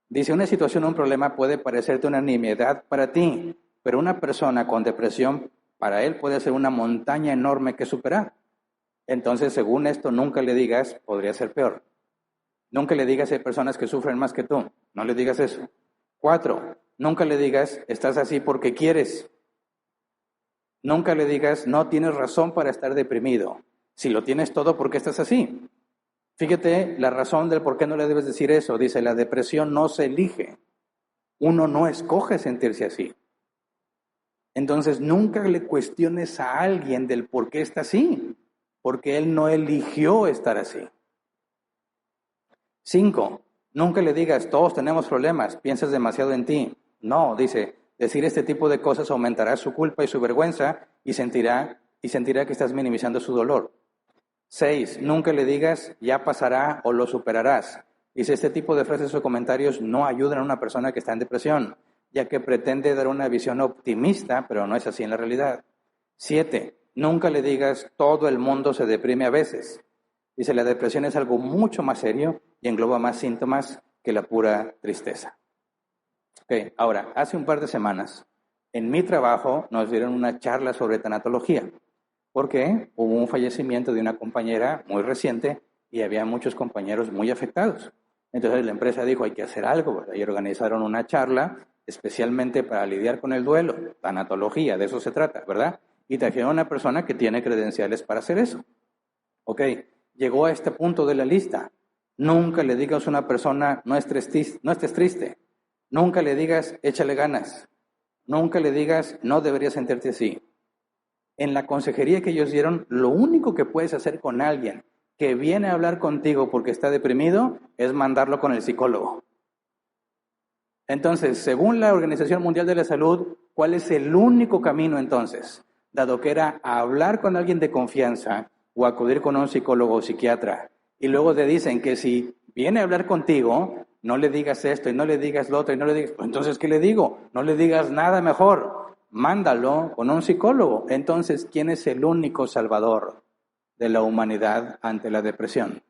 Dice, una situación o un problema puede parecerte una nimiedad para ti, pero una persona con depresión, para él puede ser una montaña enorme que superar. Entonces, según esto, nunca le digas, podría ser peor. Nunca le digas, hay personas que sufren más que tú. No le digas eso. 4, nunca le digas, estás así porque quieres. Nunca le digas, no tienes razón para estar deprimido. Si lo tienes todo, ¿por qué estás así? Fíjate la razón del por qué no le debes decir eso. Dice, la depresión no se elige. Uno no escoge sentirse así. Entonces, nunca le cuestiones a alguien del por qué está así, porque él no eligió estar así. 5, nunca le digas, todos tenemos problemas, piensas demasiado en ti. No, dice, decir este tipo de cosas aumentará su culpa y su vergüenza y sentirá que estás minimizando su dolor. 6, nunca le digas, ya pasará o lo superarás. Dice, este tipo de frases o comentarios no ayudan a una persona que está en depresión, ya que pretende dar una visión optimista, pero no es así en la realidad. 7, nunca le digas, todo el mundo se deprime a veces. Dice, la depresión es algo mucho más serio y engloba más síntomas que la pura tristeza. Ahora, hace un par de semanas, en mi trabajo nos dieron una charla sobre tanatología, porque hubo un fallecimiento de una compañera muy reciente y había muchos compañeros muy afectados. Entonces la empresa dijo, hay que hacer algo, ¿verdad? Y organizaron una charla especialmente para lidiar con el duelo, tanatología, de eso se trata, ¿verdad? Y trajeron a una persona que tiene credenciales para hacer eso. Ok, llegó a este punto de la lista. Nunca le digas a una persona, no estés triste. Nunca le digas, échale ganas. Nunca le digas, no deberías sentirte así. En la consejería que ellos dieron, lo único que puedes hacer con alguien que viene a hablar contigo porque está deprimido es mandarlo con el psicólogo. Entonces, según la Organización Mundial de la Salud, ¿cuál es el único camino entonces? Dado que era hablar con alguien de confianza o acudir con un psicólogo o psiquiatra. Y luego te dicen que si viene a hablar contigo, no le digas esto y no le digas lo otro y no le digas, pues entonces, ¿qué le digo? No le digas nada mejor. Mándalo con un psicólogo. Entonces, ¿quién es el único salvador de la humanidad ante la depresión?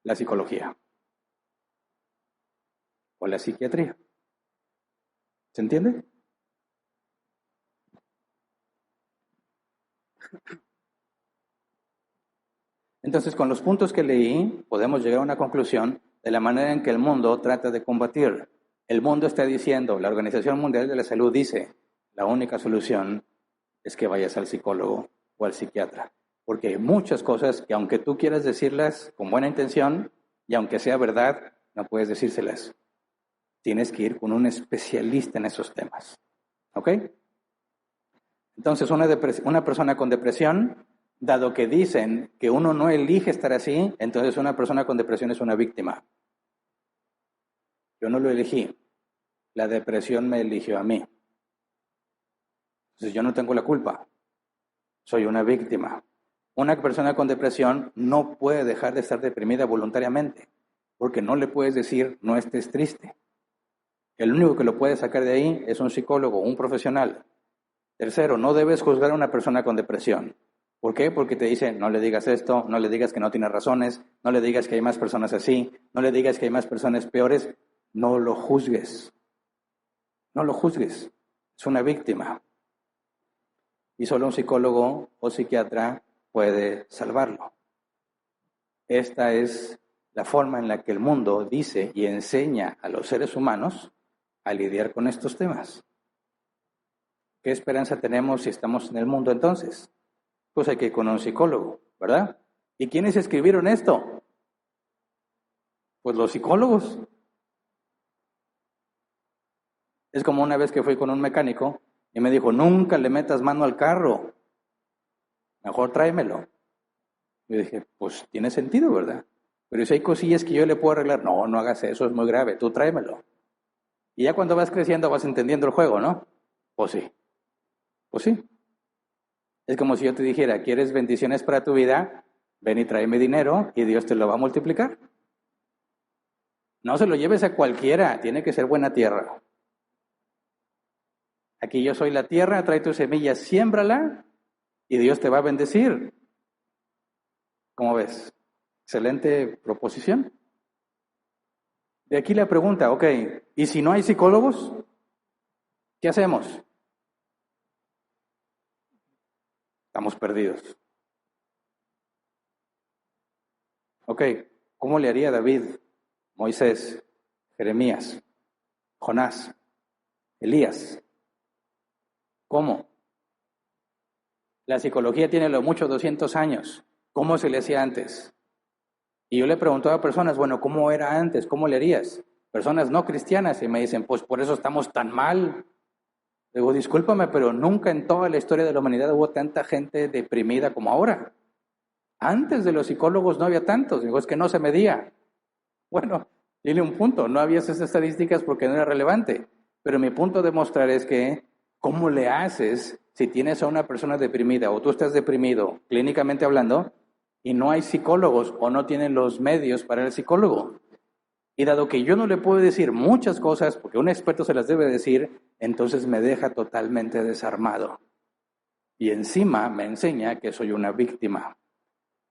La psicología o la psiquiatría. ¿Se entiende? Entonces, con los puntos que leí, podemos llegar a una conclusión de la manera en que el mundo trata de combatir. El mundo está diciendo, la Organización Mundial de la Salud dice, la única solución es que vayas al psicólogo o al psiquiatra. Porque hay muchas cosas que aunque tú quieras decirlas con buena intención, y aunque sea verdad, no puedes decírselas. Tienes que ir con un especialista en esos temas. ¿Ok? Entonces, una persona con depresión, dado que dicen que uno no elige estar así, entonces una persona con depresión es una víctima. Yo no lo elegí. La depresión me eligió a mí. Entonces yo no tengo la culpa. Soy una víctima. Una persona con depresión no puede dejar de estar deprimida voluntariamente, porque no le puedes decir no estés triste. El único que lo puede sacar de ahí es un psicólogo, un profesional. Tercero, no debes juzgar a una persona con depresión. ¿Por qué? Porque te dice, no le digas esto, no le digas que no tiene razones, no le digas que hay más personas así, no le digas que hay más personas peores. No lo juzgues. No lo juzgues. Es una víctima. Y solo un psicólogo o psiquiatra puede salvarlo. Esta es la forma en la que el mundo dice y enseña a los seres humanos a lidiar con estos temas. ¿Qué esperanza tenemos si estamos en el mundo entonces? Pues hay que ir con un psicólogo, ¿verdad? ¿Y quiénes escribieron esto? Pues los psicólogos. Es como una vez que fui con un mecánico y me dijo, nunca le metas mano al carro, mejor tráemelo. Yo dije, pues tiene sentido, ¿verdad? Pero si hay cosillas que yo le puedo arreglar, no, no hagas eso, es muy grave, tú tráemelo. Y ya cuando vas creciendo vas entendiendo el juego, ¿no? Pues sí, pues sí. Es como si yo te dijera, ¿quieres bendiciones para tu vida? Ven y tráeme dinero y Dios te lo va a multiplicar. No se lo lleves a cualquiera, tiene que ser buena tierra. Aquí yo soy la tierra, trae tu semilla, siémbrala y Dios te va a bendecir. ¿Cómo ves? Excelente proposición. De aquí la pregunta, ok, ¿y si no hay psicólogos? ¿Qué hacemos? Estamos perdidos. Ok, ¿cómo le haría David, Moisés, Jeremías, Jonás, Elías? ¿Cómo? La psicología tiene lo mucho 200 años. ¿Cómo se le hacía antes? Y yo le preguntaba a personas, bueno, ¿cómo era antes? ¿Cómo le harías? Personas no cristianas y me dicen, pues por eso estamos tan mal. Digo, discúlpame, pero nunca en toda la historia de la humanidad hubo tanta gente deprimida como ahora. Antes de los psicólogos no había tantos. Digo, es que no se medía. Bueno, tiene un punto. No había esas estadísticas porque no era relevante. Pero mi punto de mostrar es que, ¿cómo le haces si tienes a una persona deprimida o tú estás deprimido, clínicamente hablando, y no hay psicólogos o no tienen los medios para el psicólogo? Y dado que yo no le puedo decir muchas cosas, porque un experto se las debe decir, entonces me deja totalmente desarmado. Y encima me enseña que soy una víctima.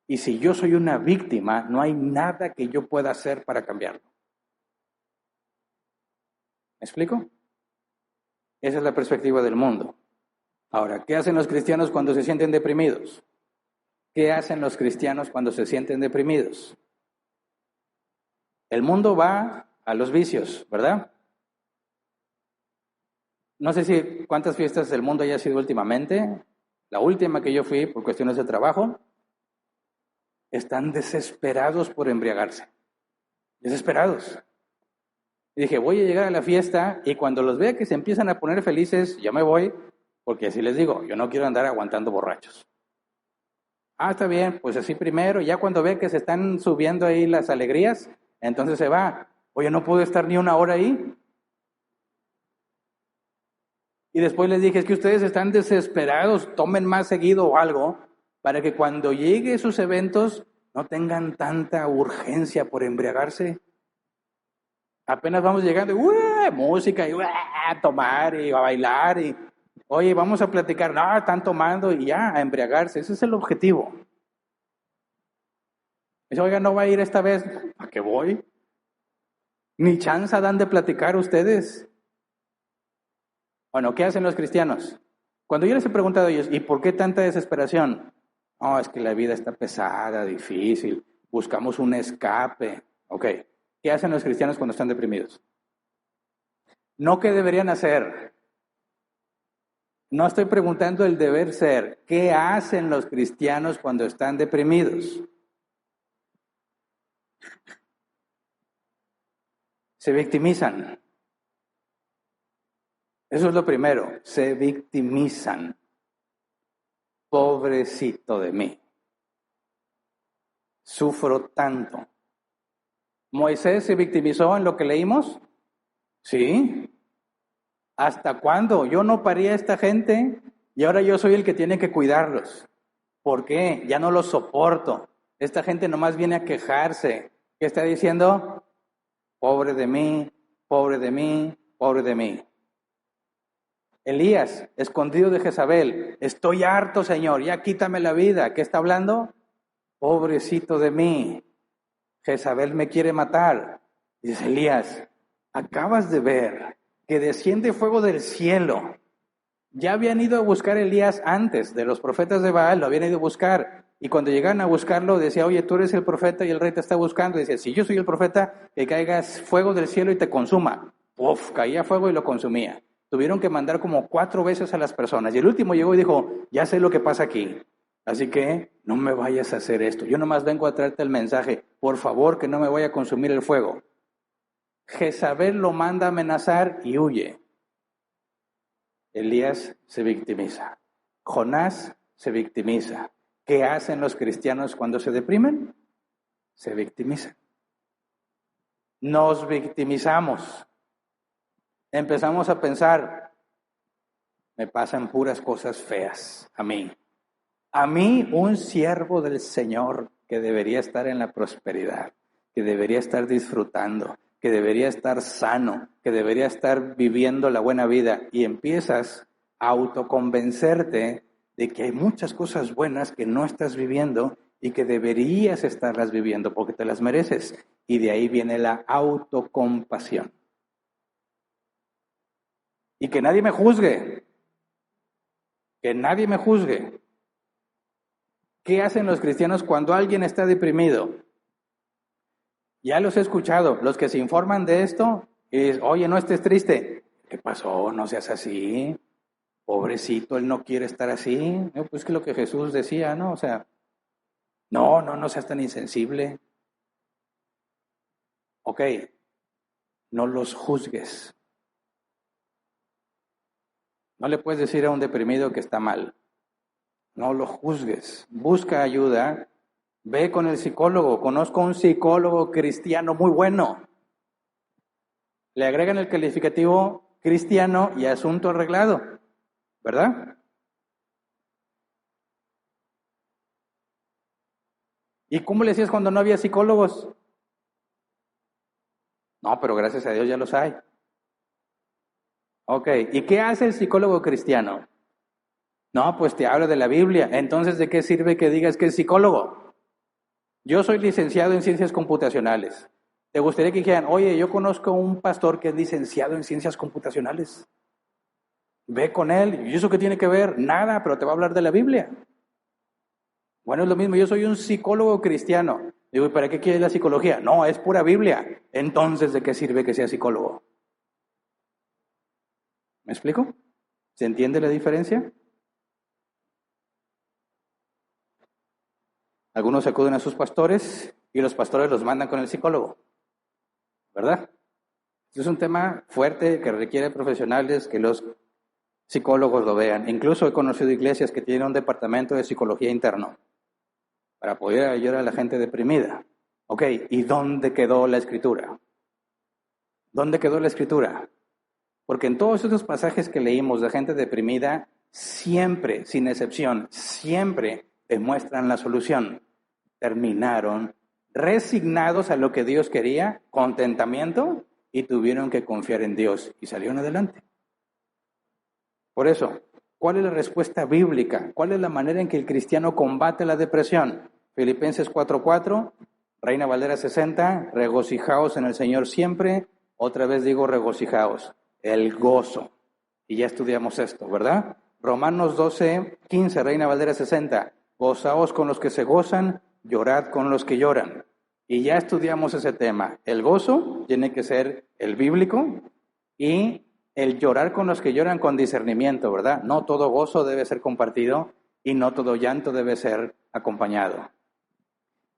Y si yo soy una víctima, no hay nada que yo pueda hacer para cambiarlo. ¿Me explico? Esa es la perspectiva del mundo. Ahora, ¿qué hacen los cristianos cuando se sienten deprimidos? ¿Qué hacen los cristianos cuando se sienten deprimidos? El mundo va a los vicios, ¿verdad? No sé si cuántas fiestas del mundo haya sido últimamente. La última que yo fui por cuestiones de trabajo, están desesperados por embriagarse. Desesperados. Y dije, voy a llegar a la fiesta y cuando los vea que se empiezan a poner felices, yo me voy, porque así les digo, yo no quiero andar aguantando borrachos. Ah, está bien, pues así primero, ya cuando ve que se están subiendo ahí las alegrías, entonces se va. Oye, no puedo estar ni una hora ahí. Y después les dije, es que ustedes están desesperados, tomen más seguido o algo, para que cuando llegue esos eventos no tengan tanta urgencia por embriagarse. Apenas vamos llegando, música, y a tomar y a bailar, y oye, vamos a platicar, no, están tomando y ya, a embriagarse, ese es el objetivo. Dice, oiga, ¿no va a ir esta vez? ¿A qué voy? Ni chance dan de platicar ustedes. Bueno, ¿qué hacen los cristianos? Cuando yo les he preguntado a ellos, ¿y por qué tanta desesperación? No, es que la vida está pesada, difícil, buscamos un escape. Ok, ¿qué hacen los cristianos cuando están deprimidos? No qué deberían hacer. No estoy preguntando el deber ser. ¿Qué hacen los cristianos cuando están deprimidos? Se victimizan. Eso es lo primero, se victimizan. Pobrecito de mí. Sufro tanto. ¿Moisés se victimizó en lo que leímos? Sí. ¿Hasta cuándo? Yo no parí a esta gente y ahora yo soy el que tiene que cuidarlos. ¿Por qué? Ya no los soporto. Esta gente nomás viene a quejarse. ¿Qué está diciendo? Pobre de mí, pobre de mí, pobre de mí. Elías, escondido de Jezabel, estoy harto, Señor, ya quítame la vida. ¿Qué está hablando? Pobrecito de mí, Jezabel me quiere matar. Dice Elías, acabas de ver que desciende fuego del cielo. Ya habían ido a buscar a Elías antes, de los profetas de Baal, lo habían ido a buscar. Y cuando llegaron a buscarlo, decía, oye, tú eres el profeta y el rey te está buscando. Y decía, si yo soy el profeta, que caiga fuego del cielo y te consuma. Uf, caía fuego y lo consumía. Tuvieron que mandar como 4 veces a las personas. Y el último llegó y dijo, ya sé lo que pasa aquí. Así que no me vayas a hacer esto. Yo nomás vengo a traerte el mensaje. Por favor, que no me vaya a consumir el fuego. Jezabel lo manda a amenazar y huye. Elías se victimiza. Jonás se victimiza. ¿Qué hacen los cristianos cuando se deprimen? Se victimizan. Nos victimizamos. Empezamos a pensar, me pasan puras cosas feas a mí. A mí, un siervo del Señor que debería estar en la prosperidad, que debería estar disfrutando, que debería estar sano, que debería estar viviendo la buena vida, y empiezas a autoconvencerte de que hay muchas cosas buenas que no estás viviendo y que deberías estarlas viviendo porque te las mereces. Y de ahí viene la autocompasión. Y que nadie me juzgue. Que nadie me juzgue. ¿Qué hacen los cristianos cuando alguien está deprimido? Ya los he escuchado, los que se informan de esto, es, oye, no estés triste. ¿Qué pasó? No seas así. Pobrecito, él no quiere estar así. Pues que lo que Jesús decía, ¿no? O sea, no seas tan insensible. Ok, no los juzgues. No le puedes decir a un deprimido que está mal. No lo juzgues. Busca ayuda. Ve con el psicólogo. Conozco un psicólogo cristiano muy bueno. Le agregan el calificativo cristiano y asunto arreglado. ¿Verdad? ¿Y cómo le decías cuando no había psicólogos? No, pero gracias a Dios ya los hay. Ok, ¿y qué hace el psicólogo cristiano? No, pues te habla de la Biblia. Entonces, ¿de qué sirve que digas que es psicólogo? Yo soy licenciado en ciencias computacionales. ¿Te gustaría que dijeran, oye, yo conozco un pastor que es licenciado en ciencias computacionales? Ve con él. ¿Y eso qué tiene que ver? Nada, pero te va a hablar de la Biblia. Bueno, es lo mismo, yo soy un psicólogo cristiano. Digo, ¿y para qué quieres la psicología? No, es pura Biblia. Entonces, ¿de qué sirve que sea psicólogo? ¿Me explico? ¿Se entiende la diferencia? Algunos acuden a sus pastores y los pastores los mandan con el psicólogo, ¿verdad? Es un tema fuerte que requiere profesionales que los psicólogos lo vean. Incluso he conocido iglesias que tienen un departamento de psicología interno para poder ayudar a la gente deprimida. Ok, ¿y dónde quedó la escritura? ¿Dónde quedó la escritura? Porque en todos esos pasajes que leímos de gente deprimida, siempre, sin excepción, siempre demuestran la solución. Terminaron resignados a lo que Dios quería, contentamiento, y tuvieron que confiar en Dios y salieron adelante. Por eso, ¿cuál es la respuesta bíblica? ¿Cuál es la manera en que el cristiano combate la depresión? Filipenses 4:4, Reina Valera 60, regocijaos en el Señor siempre. Otra vez digo regocijaos, el gozo. Y ya estudiamos esto, ¿verdad? Romanos 12:15, Reina Valera 60, gozaos con los que se gozan, llorad con los que lloran. Y ya estudiamos ese tema. El gozo tiene que ser el bíblico y el llorar con los que lloran con discernimiento, ¿verdad? No todo gozo debe ser compartido y no todo llanto debe ser acompañado.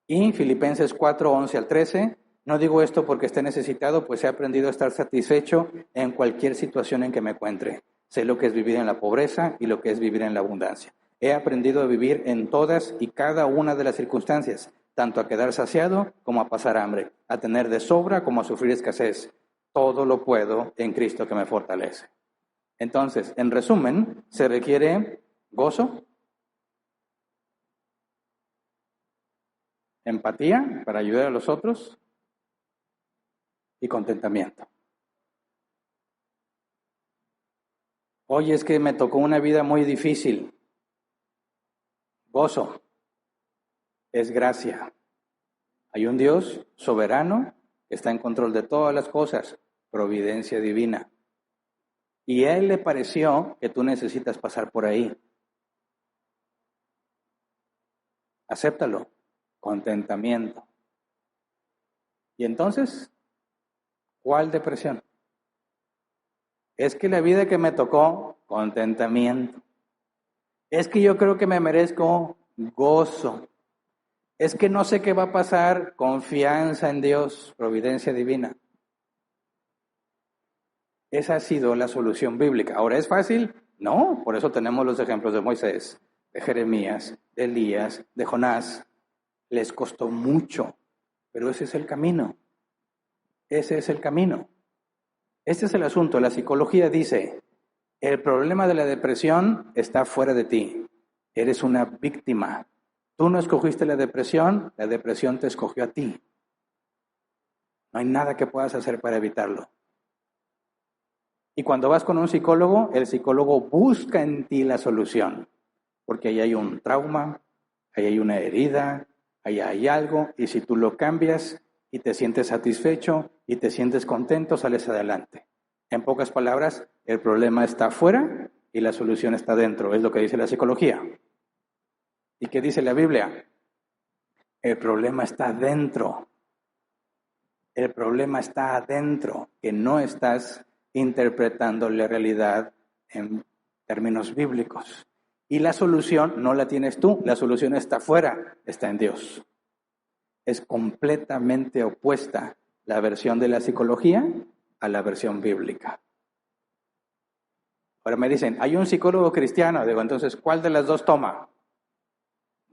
Y Filipenses 4:11 al 13, no digo esto porque esté necesitado, pues he aprendido a estar satisfecho en cualquier situación en que me encuentre. Sé lo que es vivir en la pobreza y lo que es vivir en la abundancia. He aprendido a vivir en todas y cada una de las circunstancias, tanto a quedar saciado como a pasar hambre, a tener de sobra como a sufrir escasez. Todo lo puedo en Cristo que me fortalece. Entonces, en resumen, se requiere gozo, empatía para ayudar a los otros y contentamiento. Oye, es que me tocó una vida muy difícil. Gozo es gracia. Hay un Dios soberano que está en control de todas las cosas, providencia divina. Y a Él le pareció que tú necesitas pasar por ahí. Acéptalo, contentamiento. Y entonces, ¿cuál depresión? Es que la vida que me tocó, contentamiento. Es que yo creo que me merezco gozo. Es que no sé qué va a pasar, confianza en Dios, providencia divina. Esa ha sido la solución bíblica. ¿Ahora es fácil? No, por eso tenemos los ejemplos de Moisés, de Jeremías, de Elías, de Jonás. Les costó mucho, pero ese es el camino. Ese es el camino. Este es el asunto. La psicología dice, el problema de la depresión está fuera de ti. Eres una víctima. Tú no escogiste la depresión te escogió a ti. No hay nada que puedas hacer para evitarlo. Y cuando vas con un psicólogo, el psicólogo busca en ti la solución, porque ahí hay un trauma, ahí hay una herida, ahí hay algo, y si tú lo cambias y te sientes satisfecho y te sientes contento, sales adelante. En pocas palabras, el problema está afuera y la solución está dentro, es lo que dice la psicología. ¿Y qué dice la Biblia? El problema está dentro. El problema está adentro, que no estás interpretando la realidad en términos bíblicos. Y la solución no la tienes tú, la solución está afuera, está en Dios. Es completamente opuesta la versión de la psicología a la versión bíblica. Ahora me dicen, hay un psicólogo cristiano. Digo, entonces, ¿cuál de las dos toma?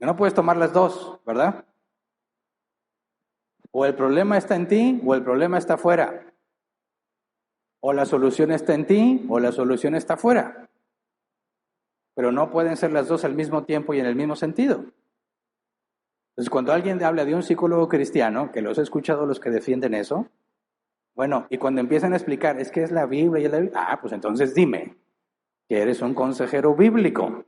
No puedes tomar las dos, ¿verdad? O el problema está en ti o el problema está afuera. O la solución está en ti o la solución está afuera. Pero no pueden ser las dos al mismo tiempo y en el mismo sentido. Entonces, cuando alguien habla de un psicólogo cristiano, que los he escuchado los que defienden eso, bueno, y cuando empiezan a explicar, es que es la Biblia y es la Biblia, pues entonces dime que eres un consejero bíblico.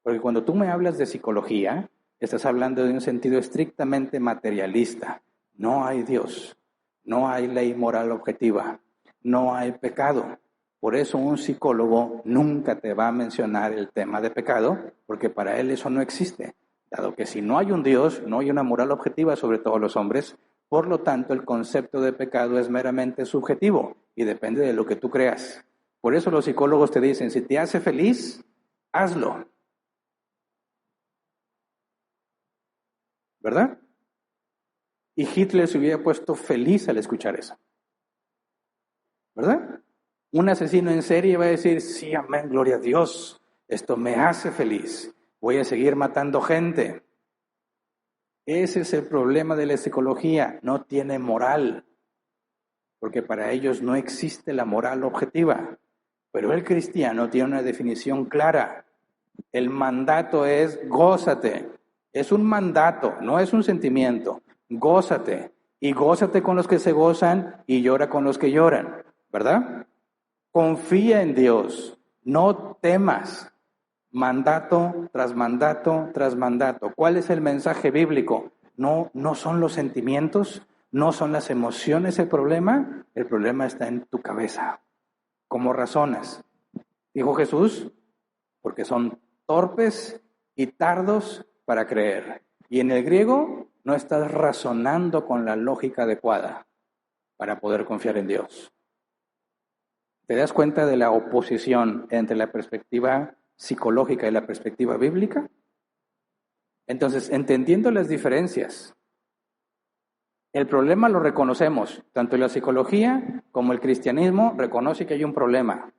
Porque cuando tú me hablas de psicología, estás hablando de un sentido estrictamente materialista. No hay Dios, no hay ley moral objetiva, no hay pecado. Por eso un psicólogo nunca te va a mencionar el tema de pecado, porque para él eso no existe. Dado que si no hay un Dios, no hay una moral objetiva sobre todos los hombres, por lo tanto el concepto de pecado es meramente subjetivo y depende de lo que tú creas. Por eso los psicólogos te dicen, si te hace feliz, hazlo. ¿Verdad? Y Hitler se hubiera puesto feliz al escuchar eso. ¿Verdad? Un asesino en serie va a decir, sí, amén, gloria a Dios, esto me hace feliz, voy a seguir matando gente. Ese es el problema de la psicología, no tiene moral, porque para ellos no existe la moral objetiva. Pero el cristiano tiene una definición clara. El mandato es gózate. Es un mandato, no es un sentimiento. Gózate. Y gózate con los que se gozan y llora con los que lloran. ¿Verdad? Confía en Dios. No temas. Mandato tras mandato tras mandato. ¿Cuál es el mensaje bíblico? No son los sentimientos, no son las emociones el problema está en tu cabeza. ¿Cómo razonas? Dijo Jesús, porque son torpes y tardos para creer. Y en el griego no estás razonando con la lógica adecuada para poder confiar en Dios. ¿Te das cuenta de la oposición entre la perspectiva psicológica y la perspectiva bíblica? Entonces, entendiendo las diferencias, el problema lo reconocemos, tanto la psicología como el cristianismo reconoce que hay un problema,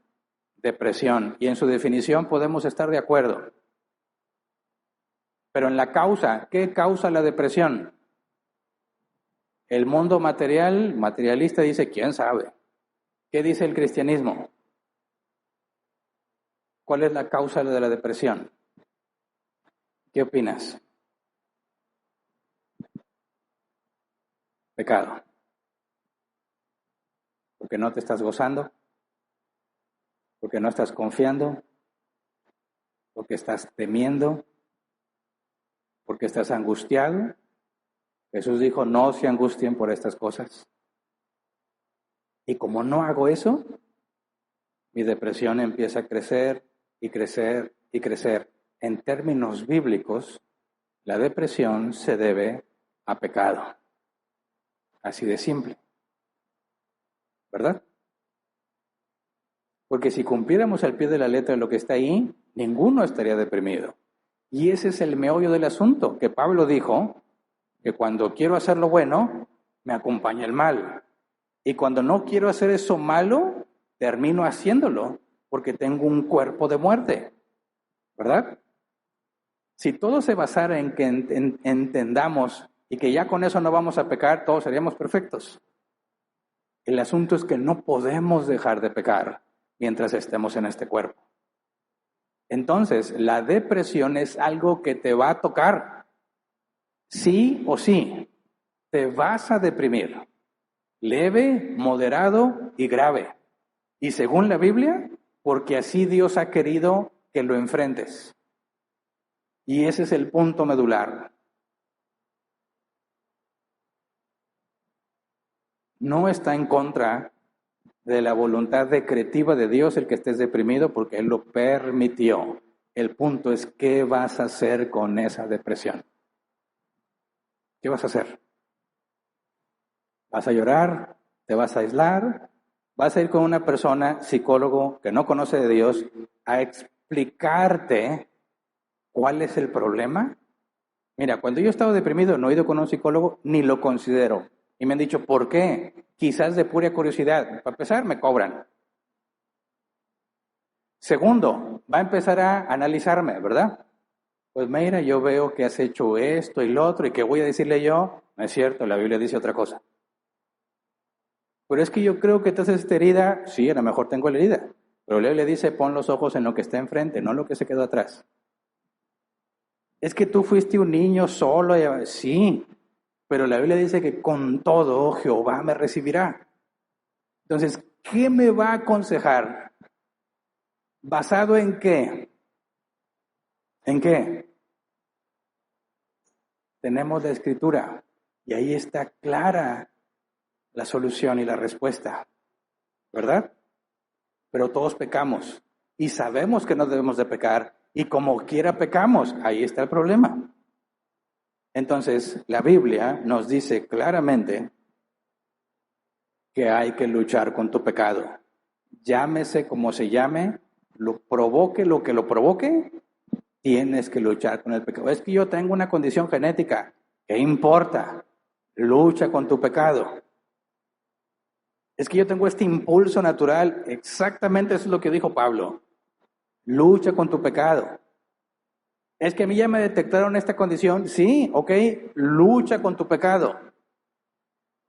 depresión, y en su definición podemos estar de acuerdo. Pero en la causa, ¿qué causa la depresión? El mundo materialista dice, ¿quién sabe? ¿Qué dice el cristianismo? ¿Cuál es la causa de la depresión? ¿Qué opinas? Pecado. Porque no te estás gozando, porque no estás confiando, porque estás temiendo, porque estás angustiado. Jesús dijo, no se angustien por estas cosas. Y como no hago eso, mi depresión empieza a crecer y crecer y crecer. En términos bíblicos, la depresión se debe a pecado. Así de simple. ¿Verdad? Porque si cumpliéramos al pie de la letra lo que está ahí, ninguno estaría deprimido. Y ese es el meollo del asunto, que Pablo dijo que cuando quiero hacer lo bueno, me acompaña el mal. Y cuando no quiero hacer eso malo, termino haciéndolo, porque tengo un cuerpo de muerte. ¿Verdad? Si todo se basara en que entendamos y que ya con eso no vamos a pecar, todos seríamos perfectos. El asunto es que no podemos dejar de pecar mientras estemos en este cuerpo. Entonces, la depresión es algo que te va a tocar. Sí o sí, te vas a deprimir. Leve, moderado y grave. Y según la Biblia, porque así Dios ha querido que lo enfrentes. Y ese es el punto medular. No está en contra de la voluntad decretiva de Dios el que estés deprimido porque Él lo permitió. El punto es, ¿qué vas a hacer con esa depresión? ¿Qué vas a hacer? ¿Vas a llorar? ¿Te vas a aislar? ¿Vas a ir con una persona, psicólogo, que no conoce de Dios, a explicarte cuál es el problema? Mira, cuando yo he estado deprimido, no he ido con un psicólogo, ni lo considero. Y me han dicho, ¿por qué? Quizás de pura curiosidad. Para empezar, me cobran. Segundo, va a empezar a analizarme, ¿verdad? Pues mira, yo veo que has hecho esto y lo otro, y que voy a decirle yo, no es cierto, la Biblia dice otra cosa. Pero es que yo creo que te haces esta herida, sí, a lo mejor tengo la herida, pero la Biblia dice, pon los ojos en lo que está enfrente, no en lo que se quedó atrás. Es que tú fuiste un niño solo, sí, pero la Biblia dice que con todo Jehová me recibirá. Entonces, ¿qué me va a aconsejar? ¿Basado en qué? ¿En qué? Tenemos la Escritura y ahí está clara la solución y la respuesta, ¿verdad? Pero todos pecamos y sabemos que no debemos de pecar y como quiera pecamos, ahí está el problema. Entonces, la Biblia nos dice claramente que hay que luchar con tu pecado. llámese como se llame, lo provoque lo que lo provoque, tienes que luchar con el pecado. Es que yo tengo una condición genética, ¿qué importa? Lucha con tu pecado. Es que yo tengo este impulso natural, exactamente eso es lo que dijo Pablo. Lucha con tu pecado. Es que a mí ya me detectaron esta condición, sí, ok, lucha con tu pecado.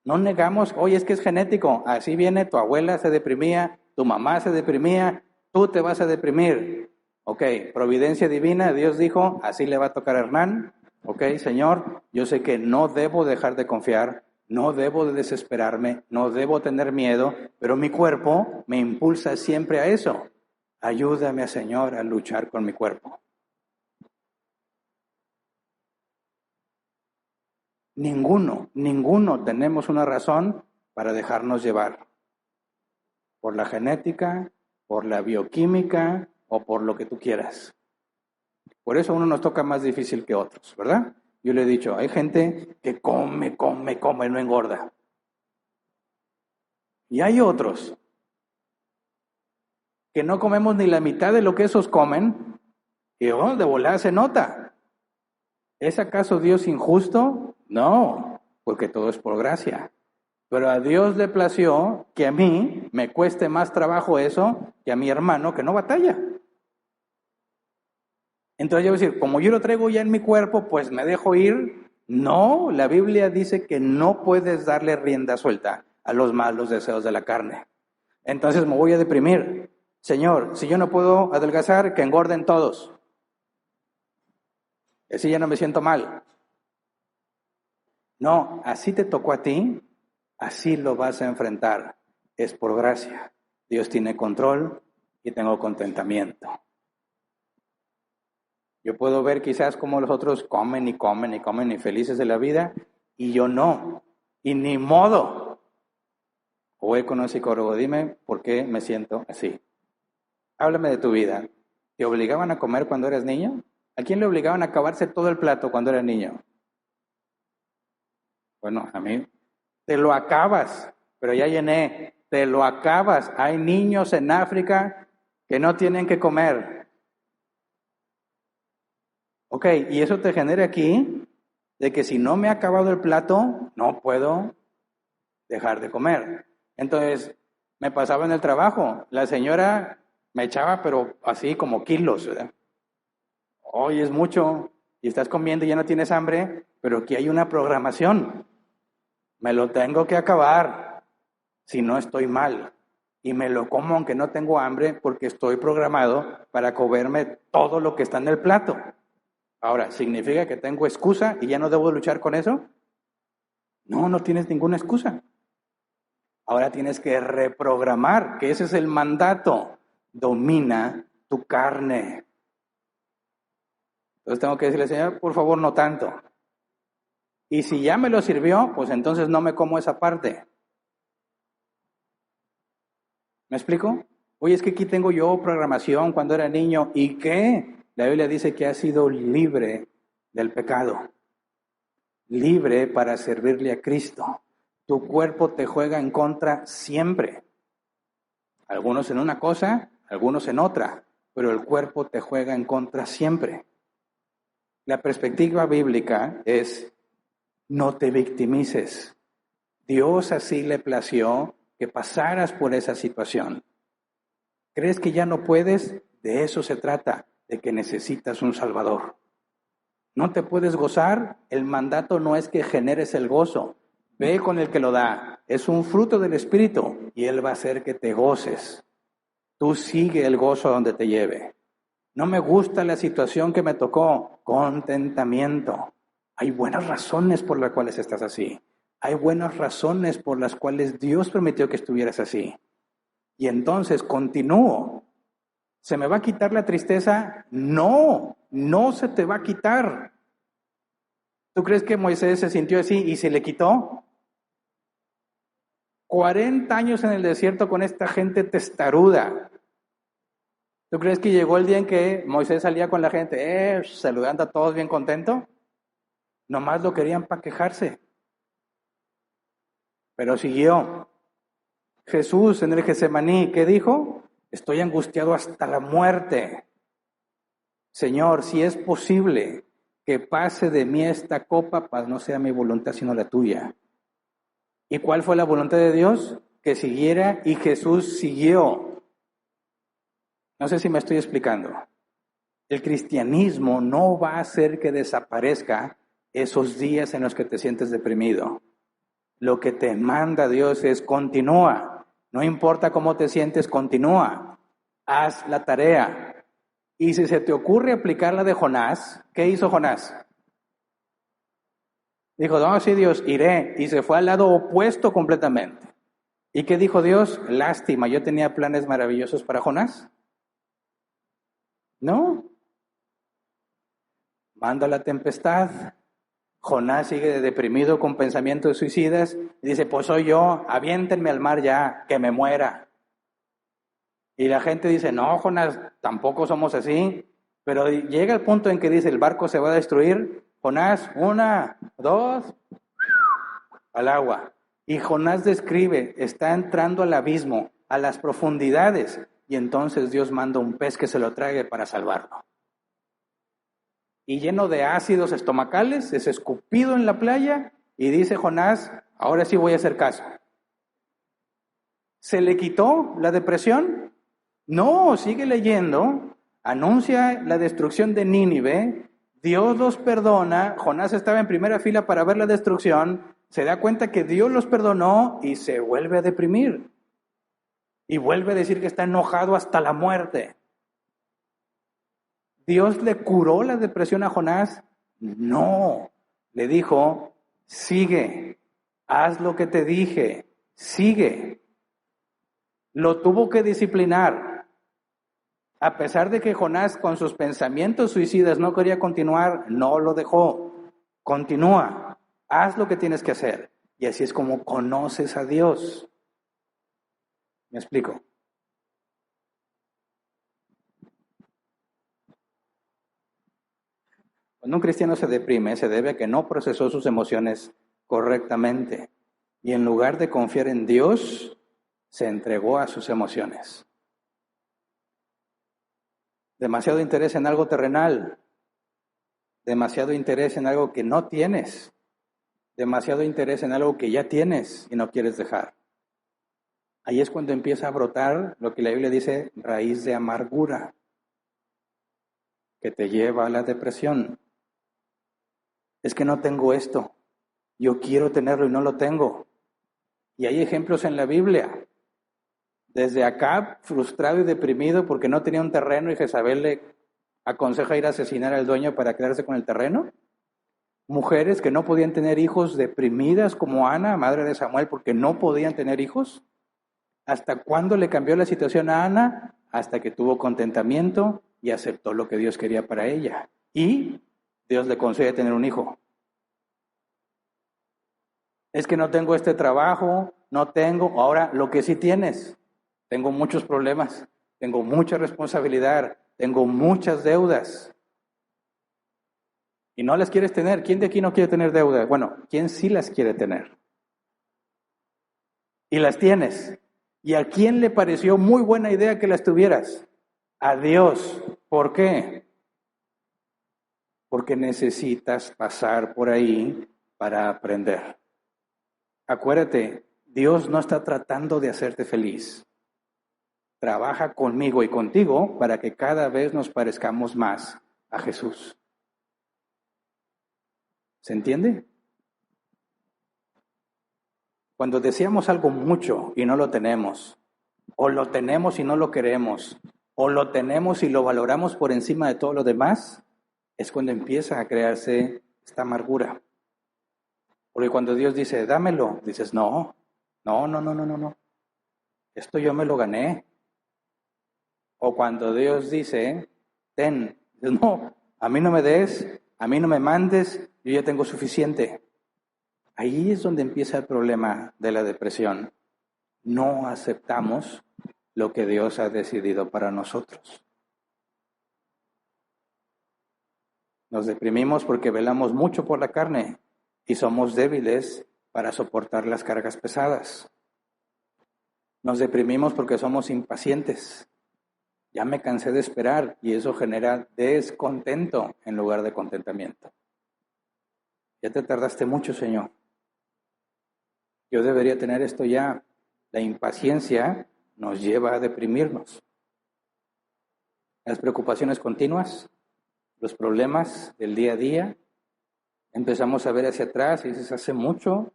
No negamos, oye, es que es genético, así viene, tu abuela se deprimía, tu mamá se deprimía, tú te vas a deprimir. Ok, providencia divina, Dios dijo, así le va a tocar a Hernán. Ok, Señor, yo sé que no debo dejar de confiar, no debo de desesperarme, no debo tener miedo, pero mi cuerpo me impulsa siempre a eso. Ayúdame, Señor, a luchar con mi cuerpo. Ninguno tenemos una razón para dejarnos llevar. Por la genética, por la bioquímica o por lo que tú quieras. Por eso uno nos toca más difícil que otros, ¿verdad? Yo le he dicho, hay gente que come, y no engorda. Y hay otros que no comemos ni la mitad de lo que esos comen y de volada se nota. ¿Es acaso Dios injusto? No, porque todo es por gracia. Pero a Dios le plació que a mí me cueste más trabajo eso que a mi hermano que no batalla. Entonces yo voy a decir, como yo lo traigo ya en mi cuerpo, pues me dejo ir. No, la Biblia dice que no puedes darle rienda suelta a los malos deseos de la carne. Entonces me voy a deprimir. Señor, si yo no puedo adelgazar, que engorden todos. Así ya no me siento mal. No, así te tocó a ti, así lo vas a enfrentar. Es por gracia. Dios tiene control y tengo contentamiento. Yo puedo ver quizás cómo los otros comen y felices de la vida y yo no. Y ni modo. Voy con un psicólogo, dime por qué me siento así. Háblame de tu vida. ¿Te obligaban a comer cuando eras niño? ¿A quién le obligaban a acabarse todo el plato cuando era niño? Bueno, a mí. Te lo acabas, pero ya llené. Te lo acabas. Hay niños en África que no tienen que comer. Ok, y eso te genera aquí de que si no me ha acabado el plato, no puedo dejar de comer. Entonces, me pasaba en el trabajo. La señora me echaba, pero así como kilos, ¿verdad? Hoy es mucho y estás comiendo y ya no tienes hambre, pero aquí hay una programación. Me lo tengo que acabar si no estoy mal. Y me lo como aunque no tengo hambre porque estoy programado para comerme todo lo que está en el plato. Ahora, ¿significa que tengo excusa y ya no debo luchar con eso? No, no tienes ninguna excusa. Ahora tienes que reprogramar, que ese es el mandato. Domina tu carne. Entonces tengo que decirle, Señor, por favor, no tanto. Y si ya me lo sirvió, pues entonces no me como esa parte. ¿Me explico? Oye, es que aquí tengo yo programación cuando era niño. ¿Y qué? La Biblia dice que has sido libre del pecado. Libre para servirle a Cristo. Tu cuerpo te juega en contra siempre. Algunos en una cosa, algunos en otra. Pero el cuerpo te juega en contra siempre. La perspectiva bíblica es, no te victimices. Dios así le plació que pasaras por esa situación. ¿Crees que ya no puedes? De eso se trata, de que necesitas un Salvador. ¿No te puedes gozar? El mandato no es que generes el gozo. Ve con el que lo da. Es un fruto del Espíritu y Él va a hacer que te goces. Tú sigue el gozo donde te lleve. No me gusta la situación que me tocó. Contentamiento. Hay buenas razones por las cuales estás así. Hay buenas razones por las cuales Dios permitió que estuvieras así. Y entonces continúo. ¿Se me va a quitar la tristeza? No, no se te va a quitar. ¿Tú crees que Moisés se sintió así y se le quitó? 40 años en el desierto con esta gente testaruda. ¿Tú crees que llegó el día en que Moisés salía con la gente, saludando a todos bien contento? Nomás lo querían para quejarse. Pero siguió. Jesús en el Getsemaní, ¿qué dijo? Estoy angustiado hasta la muerte. Señor, si es posible que pase de mí esta copa, pues no sea mi voluntad sino la tuya. ¿Y cuál fue la voluntad de Dios? Que siguiera, y Jesús siguió. No sé si me estoy explicando. El cristianismo no va a hacer que desaparezca esos días en los que te sientes deprimido. Lo que te manda Dios es continúa. No importa cómo te sientes, continúa. Haz la tarea. Y si se te ocurre aplicar la de Jonás, ¿qué hizo Jonás? Dijo, no, sí Dios, iré. Y se fue al lado opuesto completamente. ¿Y qué dijo Dios? Lástima, yo tenía planes maravillosos para Jonás. No. Manda la tempestad. Jonás sigue deprimido con pensamientos suicidas y dice, pues soy yo, aviéntenme al mar ya, que me muera. Y la gente dice, no, Jonás, tampoco somos así. Pero llega el punto en que dice, el barco se va a destruir. Jonás, 1, 2, al agua. Y Jonás describe, está entrando al abismo, a las profundidades. Y entonces Dios manda un pez que se lo trague para salvarlo. Y lleno de ácidos estomacales, es escupido en la playa y dice Jonás, ahora sí voy a hacer caso. ¿Se le quitó la depresión? No, sigue leyendo, anuncia la destrucción de Nínive, Dios los perdona, Jonás estaba en primera fila para ver la destrucción, se da cuenta que Dios los perdonó y se vuelve a deprimir. Y vuelve a decir que está enojado hasta la muerte. ¿Dios le curó la depresión a Jonás? No, le dijo, sigue, haz lo que te dije, sigue. Lo tuvo que disciplinar. A pesar de que Jonás con sus pensamientos suicidas no quería continuar, no lo dejó. Continúa, haz lo que tienes que hacer. Y así es como conoces a Dios. ¿Me explico? Cuando un cristiano se deprime, se debe a que no procesó sus emociones correctamente. Y en lugar de confiar en Dios, se entregó a sus emociones. Demasiado interés en algo terrenal. Demasiado interés en algo que no tienes. Demasiado interés en algo que ya tienes y no quieres dejar. Ahí es cuando empieza a brotar lo que la Biblia dice, raíz de amargura, que te lleva a la depresión. Es que no tengo esto, yo quiero tenerlo y no lo tengo. Y hay ejemplos en la Biblia. Desde Acab, frustrado y deprimido porque no tenía un terreno y Jezabel le aconseja ir a asesinar al dueño para quedarse con el terreno. Mujeres que no podían tener hijos, deprimidas como Ana, madre de Samuel, porque no podían tener hijos. ¿Hasta cuándo le cambió la situación a Ana? Hasta que tuvo contentamiento y aceptó lo que Dios quería para ella. Y Dios le concede tener un hijo. Es que no tengo este trabajo, no tengo. Ahora, lo que sí tienes, tengo muchos problemas, tengo mucha responsabilidad, tengo muchas deudas. Y no las quieres tener. ¿Quién de aquí no quiere tener deudas? Bueno, ¿quién sí las quiere tener? Y las tienes. ¿Y a quién le pareció muy buena idea que las tuvieras? A Dios. ¿Por qué? Porque necesitas pasar por ahí para aprender. Acuérdate, Dios no está tratando de hacerte feliz. Trabaja conmigo y contigo para que cada vez nos parezcamos más a Jesús. ¿Se entiende? Cuando deseamos algo mucho y no lo tenemos, o lo tenemos y no lo queremos, o lo tenemos y lo valoramos por encima de todo lo demás, es cuando empieza a crearse esta amargura. Porque cuando Dios dice, dámelo, dices, no. Esto yo me lo gané. O cuando Dios dice, ten, dices, no, a mí no me des, a mí no me mandes, yo ya tengo suficiente. Ahí es donde empieza el problema de la depresión. No aceptamos lo que Dios ha decidido para nosotros. Nos deprimimos porque velamos mucho por la carne y somos débiles para soportar las cargas pesadas. Nos deprimimos porque somos impacientes. Ya me cansé de esperar y eso genera descontento en lugar de contentamiento. Ya te tardaste mucho, Señor. Yo debería tener esto ya. La impaciencia nos lleva a deprimirnos. Las preocupaciones continuas, los problemas del día a día, empezamos a ver hacia atrás y dices, hace mucho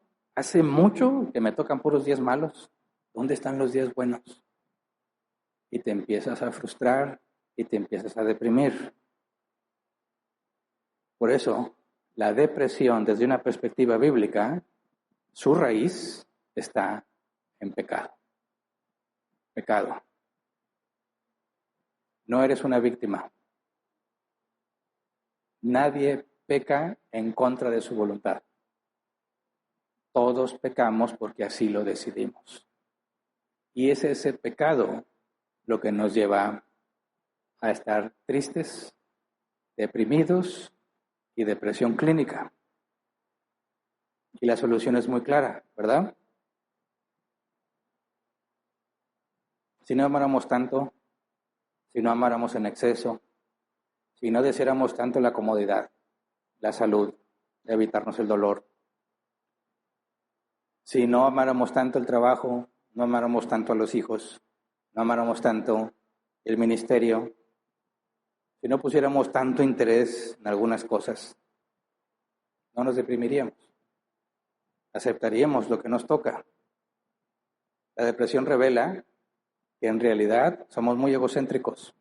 que me tocan puros días malos. ¿Dónde están los días buenos? Y te empiezas a frustrar y te empiezas a deprimir. Por eso, la depresión desde una perspectiva bíblica, su raíz está en pecado. Pecado. No eres una víctima. Nadie peca en contra de su voluntad. Todos pecamos porque así lo decidimos. Y es ese pecado lo que nos lleva a estar tristes, deprimidos y depresión clínica. Y la solución es muy clara, ¿verdad? Si no amáramos tanto, si no amáramos en exceso, si no deseáramos tanto la comodidad, la salud, evitarnos el dolor, si no amáramos tanto el trabajo, no amáramos tanto a los hijos, no amáramos tanto el ministerio, si no pusiéramos tanto interés en algunas cosas, no nos deprimiríamos. Aceptaríamos lo que nos toca. La depresión revela que en realidad somos muy egocéntricos.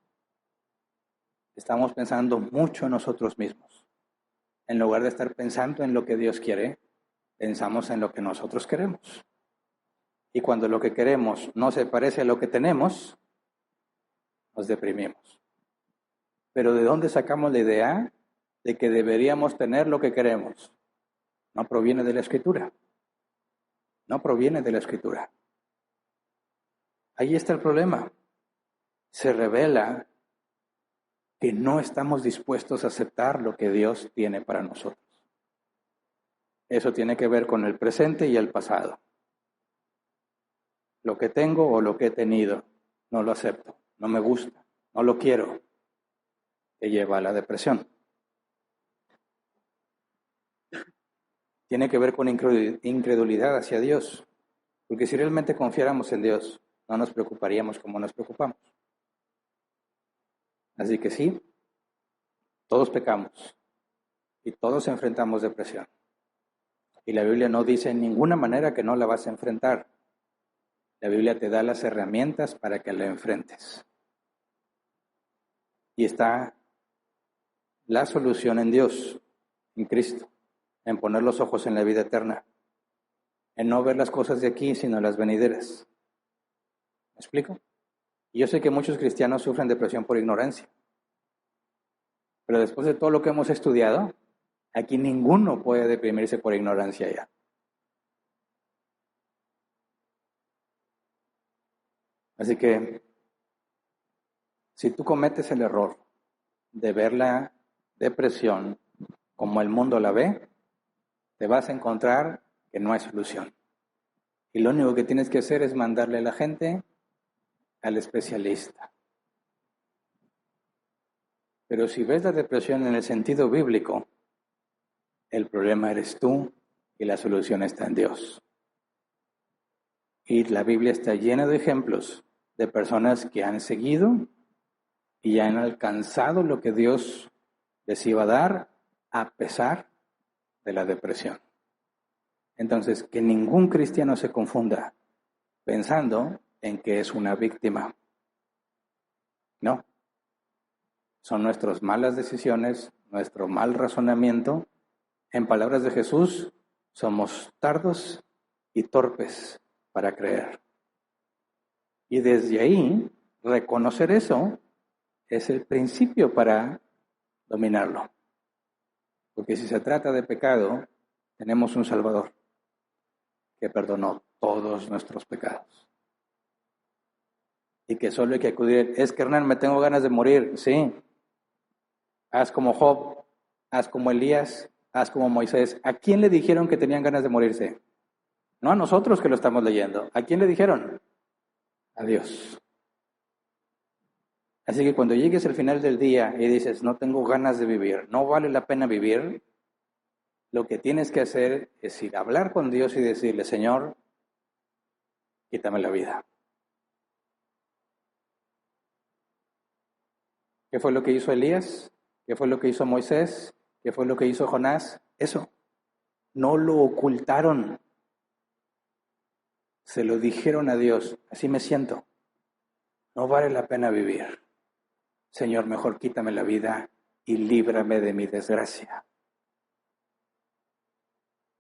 Estamos pensando mucho en nosotros mismos. En lugar de estar pensando en lo que Dios quiere, pensamos en lo que nosotros queremos. Y cuando lo que queremos no se parece a lo que tenemos, nos deprimimos. Pero ¿de dónde sacamos la idea de que deberíamos tener lo que queremos? No proviene de la Escritura. No proviene de la Escritura. Ahí está el problema. Se revela que no estamos dispuestos a aceptar lo que Dios tiene para nosotros. Eso tiene que ver con el presente y el pasado. Lo que tengo o lo que he tenido, no lo acepto, no me gusta, no lo quiero, que lleva a la depresión. Tiene que ver con incredulidad hacia Dios, porque si realmente confiáramos en Dios, no nos preocuparíamos como nos preocupamos. Así que sí, todos pecamos y todos enfrentamos depresión. Y la Biblia no dice en ninguna manera que no la vas a enfrentar. La Biblia te da las herramientas para que la enfrentes. Y está la solución en Dios, en Cristo, en poner los ojos en la vida eterna, en no ver las cosas de aquí, sino las venideras. ¿Me explico? Y yo sé que muchos cristianos sufren depresión por ignorancia. Pero después de todo lo que hemos estudiado, aquí ninguno puede deprimirse por ignorancia ya. Así que, si tú cometes el error de ver la depresión como el mundo la ve, te vas a encontrar que no hay solución. Y lo único que tienes que hacer es mandarle a la gente al especialista. Pero si ves la depresión en el sentido bíblico, el problema eres tú y la solución está en Dios. Y la Biblia está llena de ejemplos de personas que han seguido y han alcanzado lo que Dios les iba a dar a pesar de la depresión. Entonces, que ningún cristiano se confunda pensando en que es una víctima. No. Son nuestras malas decisiones, nuestro mal razonamiento. En palabras de Jesús, somos tardos y torpes para creer. Y desde ahí, reconocer eso es el principio para dominarlo. Porque si se trata de pecado, tenemos un Salvador que perdonó todos nuestros pecados. Y que solo hay que acudir. Es que, Hernán, me tengo ganas de morir. Sí. Haz como Job, haz como Elías, haz como Moisés. ¿A quién le dijeron que tenían ganas de morirse? No a nosotros que lo estamos leyendo. ¿A quién le dijeron? a Dios. Así que cuando llegues al final del día y dices, no tengo ganas de vivir, no vale la pena vivir, lo que tienes que hacer es ir a hablar con Dios y decirle, Señor, quítame la vida. ¿Qué fue lo que hizo Elías? ¿Qué fue lo que hizo Moisés? ¿Qué fue lo que hizo Jonás? Eso. No lo ocultaron. Se lo dijeron a Dios. Así me siento. No vale la pena vivir. Señor, mejor quítame la vida y líbrame de mi desgracia.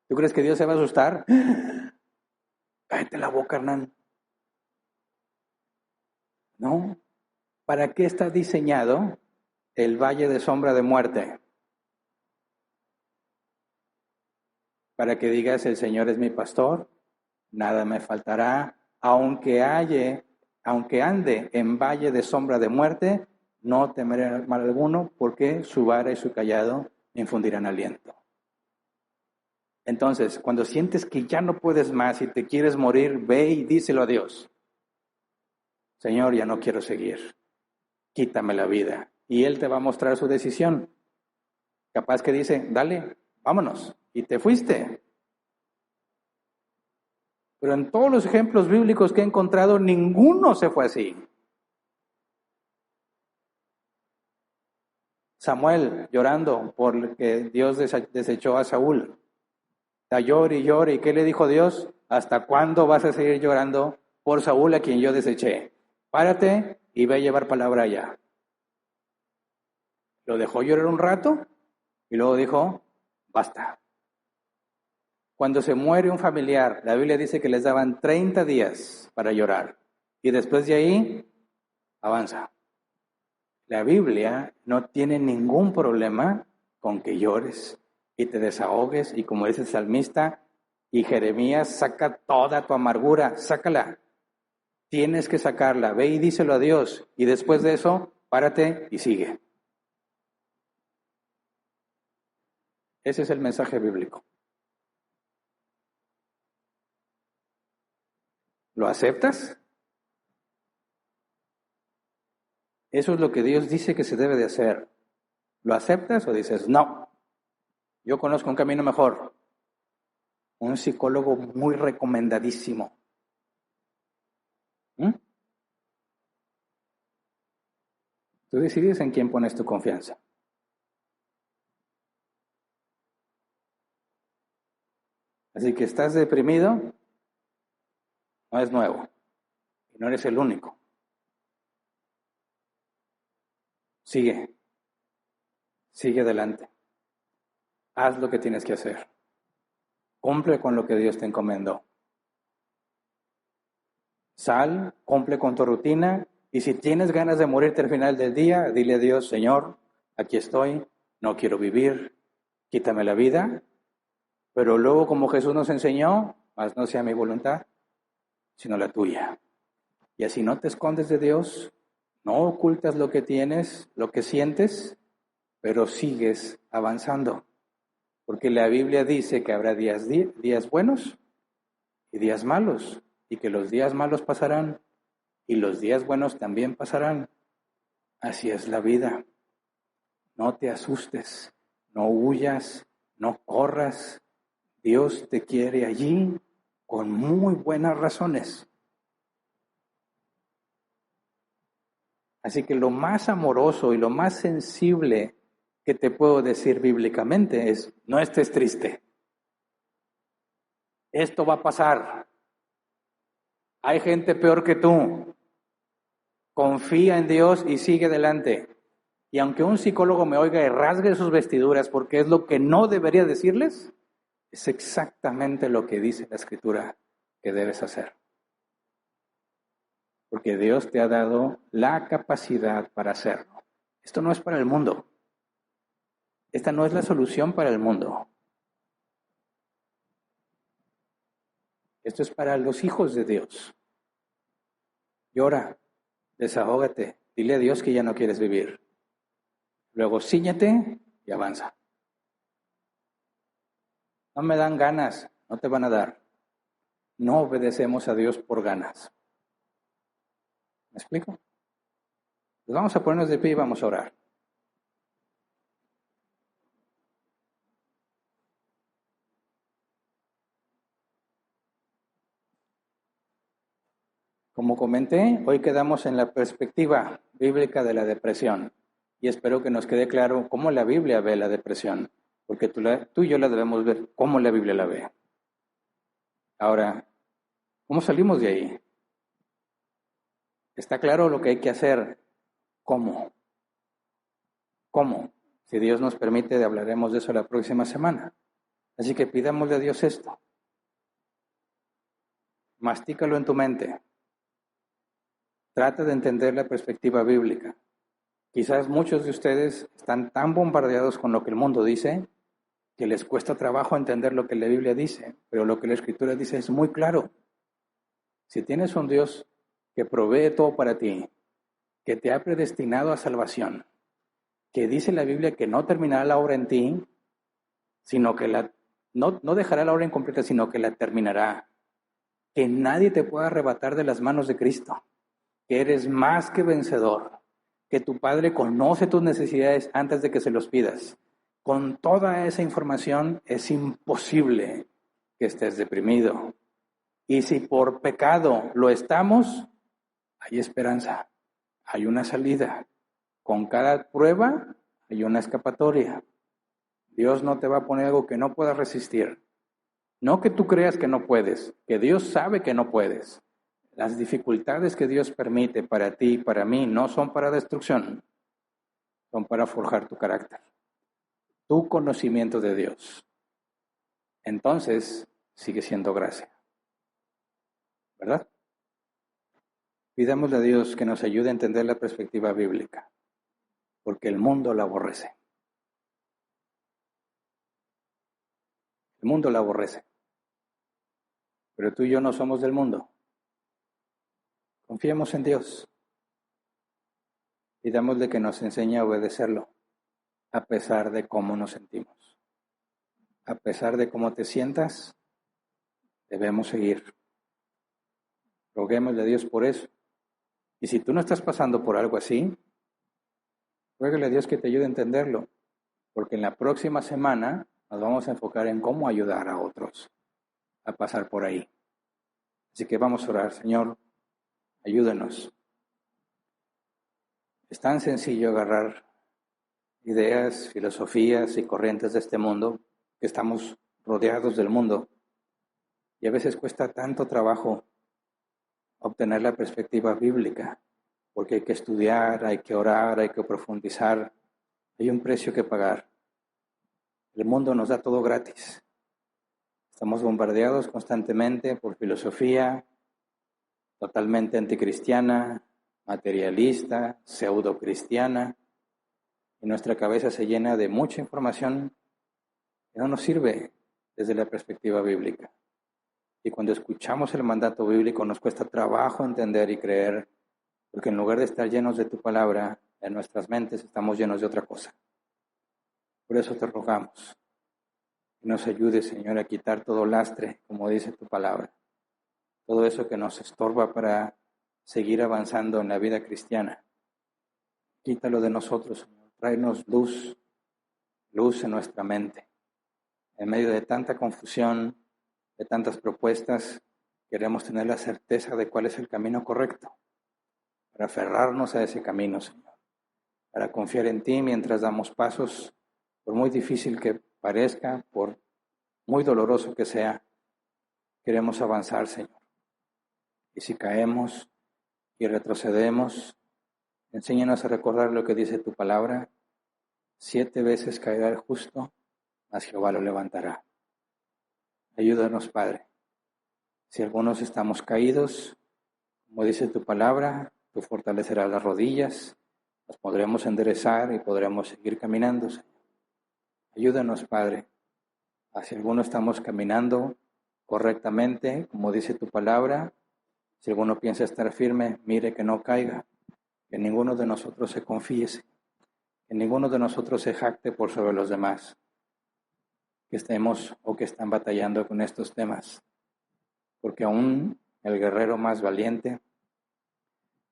¿Tú crees que Dios se va a asustar? Cállate la boca, Hernán. No. ¿Para qué está diseñado el valle de sombra de muerte? Para que digas, el Señor es mi pastor, nada me faltará, aunque ande en valle de sombra de muerte, no temeré mal alguno, porque su vara y su callado me infundirán aliento. Entonces, cuando sientes que ya no puedes más y te quieres morir, ve y díselo a Dios. Señor, ya no quiero seguir. Quítame la vida. Y Él te va a mostrar su decisión. Capaz que dice, dale, vámonos. Y te fuiste. Pero en todos los ejemplos bíblicos que he encontrado, ninguno se fue así. Samuel llorando porque Dios desechó a Saúl. Está llore y llore. ¿Y qué le dijo Dios? ¿Hasta cuándo vas a seguir llorando por Saúl a quien yo deseché? Párate y ve a llevar palabra allá. Lo dejó llorar un rato y luego dijo, basta. Cuando se muere un familiar, la Biblia dice que les daban 30 días para llorar. Y después de ahí, avanza. La Biblia no tiene ningún problema con que llores y te desahogues. Y como dice el salmista y Jeremías, saca toda tu amargura, sácala. Tienes que sacarla. Ve y díselo a Dios. Y después de eso, párate y sigue. Ese es el mensaje bíblico. ¿Lo aceptas? Eso es lo que Dios dice que se debe de hacer. ¿Lo aceptas o dices, no, yo conozco un camino mejor? Un psicólogo muy recomendadísimo. Tú decides en quién pones tu confianza. Así que estás deprimido, no es nuevo. Y no eres el único. Sigue adelante. Haz lo que tienes que hacer. Cumple con lo que Dios te encomendó. Sal, cumple con tu rutina, y si tienes ganas de morirte al final del día, dile a Dios, Señor, aquí estoy, no quiero vivir, quítame la vida, pero luego como Jesús nos enseñó, más no sea mi voluntad, sino la tuya. Y así no te escondes de Dios, no ocultas lo que tienes, lo que sientes, pero sigues avanzando. Porque la Biblia dice que habrá días buenos y días malos, y que los días malos pasarán, y los días buenos también pasarán. Así es la vida. No te asustes, no huyas, no corras. Dios te quiere allí con muy buenas razones. Así que lo más amoroso y lo más sensible que te puedo decir bíblicamente es, no estés triste. Esto va a pasar. Hay gente peor que tú. Confía en Dios y sigue adelante. Y aunque un psicólogo me oiga y rasgue sus vestiduras porque es lo que no debería decirles, es exactamente lo que dice la Escritura que debes hacer. Porque Dios te ha dado la capacidad para hacerlo. Esto no es para el mundo. Esta no es la solución para el mundo. Esto es para los hijos de Dios. Llora, desahógate, dile a Dios que ya no quieres vivir. Luego cíñete y avanza. No me dan ganas, no te van a dar. No obedecemos a Dios por ganas. explico? Pues vamos a ponernos de pie y vamos a orar. Como comenté, hoy quedamos en la perspectiva bíblica de la depresión y espero que nos quede claro cómo la Biblia ve la depresión, porque tú y yo la debemos ver cómo la Biblia la ve. Ahora, ¿cómo salimos de ahí? Está claro lo que hay que hacer. ¿Cómo? ¿Cómo? Si Dios nos permite, hablaremos de eso la próxima semana. Así que pidámosle a Dios esto. Mastícalo en tu mente. Trata de entender la perspectiva bíblica. Quizás muchos de ustedes están tan bombardeados con lo que el mundo dice que les cuesta trabajo entender lo que la Biblia dice, pero lo que la Escritura dice es muy claro. Si tienes un Dios que provee todo para ti, que te ha predestinado a salvación, que dice la Biblia que no terminará la obra en ti, sino que no dejará la obra incompleta, sino que la terminará, que nadie te pueda arrebatar de las manos de Cristo, que eres más que vencedor, que tu Padre conoce tus necesidades antes de que se los pidas. Con toda esa información es imposible que estés deprimido. Y si por pecado lo estamos, hay esperanza, hay una salida. Con cada prueba hay una escapatoria. Dios no te va a poner algo que no puedas resistir. No que tú creas que no puedes, que Dios sabe que no puedes. Las dificultades que Dios permite para ti y para mí no son para destrucción, son para forjar tu carácter, tu conocimiento de Dios. Entonces, sigue siendo gracia, ¿verdad? Pidámosle a Dios que nos ayude a entender la perspectiva bíblica, porque el mundo la aborrece. El mundo la aborrece. Pero tú y yo no somos del mundo. Confiemos en Dios. Pidámosle que nos enseñe a obedecerlo, a pesar de cómo nos sentimos. A pesar de cómo te sientas, debemos seguir. Roguémosle a Dios por eso. Y si tú no estás pasando por algo así, ruégale a Dios que te ayude a entenderlo, porque en la próxima semana nos vamos a enfocar en cómo ayudar a otros a pasar por ahí. Así que vamos a orar. Señor, ayúdanos. Es tan sencillo agarrar ideas, filosofías y corrientes de este mundo, que estamos rodeados del mundo, y a veces cuesta tanto trabajo obtener la perspectiva bíblica, porque hay que estudiar, hay que orar, hay que profundizar, hay un precio que pagar. El mundo nos da todo gratis. Estamos bombardeados constantemente por filosofía totalmente anticristiana, materialista, pseudo-cristiana, y nuestra cabeza se llena de mucha información que no nos sirve desde la perspectiva bíblica. Y cuando escuchamos el mandato bíblico nos cuesta trabajo entender y creer, porque en lugar de estar llenos de tu palabra, en nuestras mentes estamos llenos de otra cosa. Por eso te rogamos que nos ayude, Señor, a quitar todo lastre, como dice tu palabra, todo eso que nos estorba para seguir avanzando en la vida cristiana. Quítalo de nosotros, Señor. Tráenos luz, luz en nuestra mente. En medio de tanta confusión, de tantas propuestas, queremos tener la certeza de cuál es el camino correcto, para aferrarnos a ese camino, Señor, para confiar en ti mientras damos pasos, por muy difícil que parezca, por muy doloroso que sea, queremos avanzar, Señor. Y si caemos y retrocedemos, enséñanos a recordar lo que dice tu palabra: 7 veces caerá el justo, mas Jehová lo levantará. Ayúdanos, Padre. Si algunos estamos caídos, como dice tu palabra, tú fortalecerás las rodillas, nos podremos enderezar y podremos seguir caminando, Señor. Ayúdanos, Padre. Si alguno estamos caminando correctamente, como dice tu palabra, si alguno piensa estar firme, mire que no caiga, que ninguno de nosotros se confíe, que ninguno de nosotros se jacte por sobre los demás, que estemos o que están batallando con estos temas, porque aún el guerrero más valiente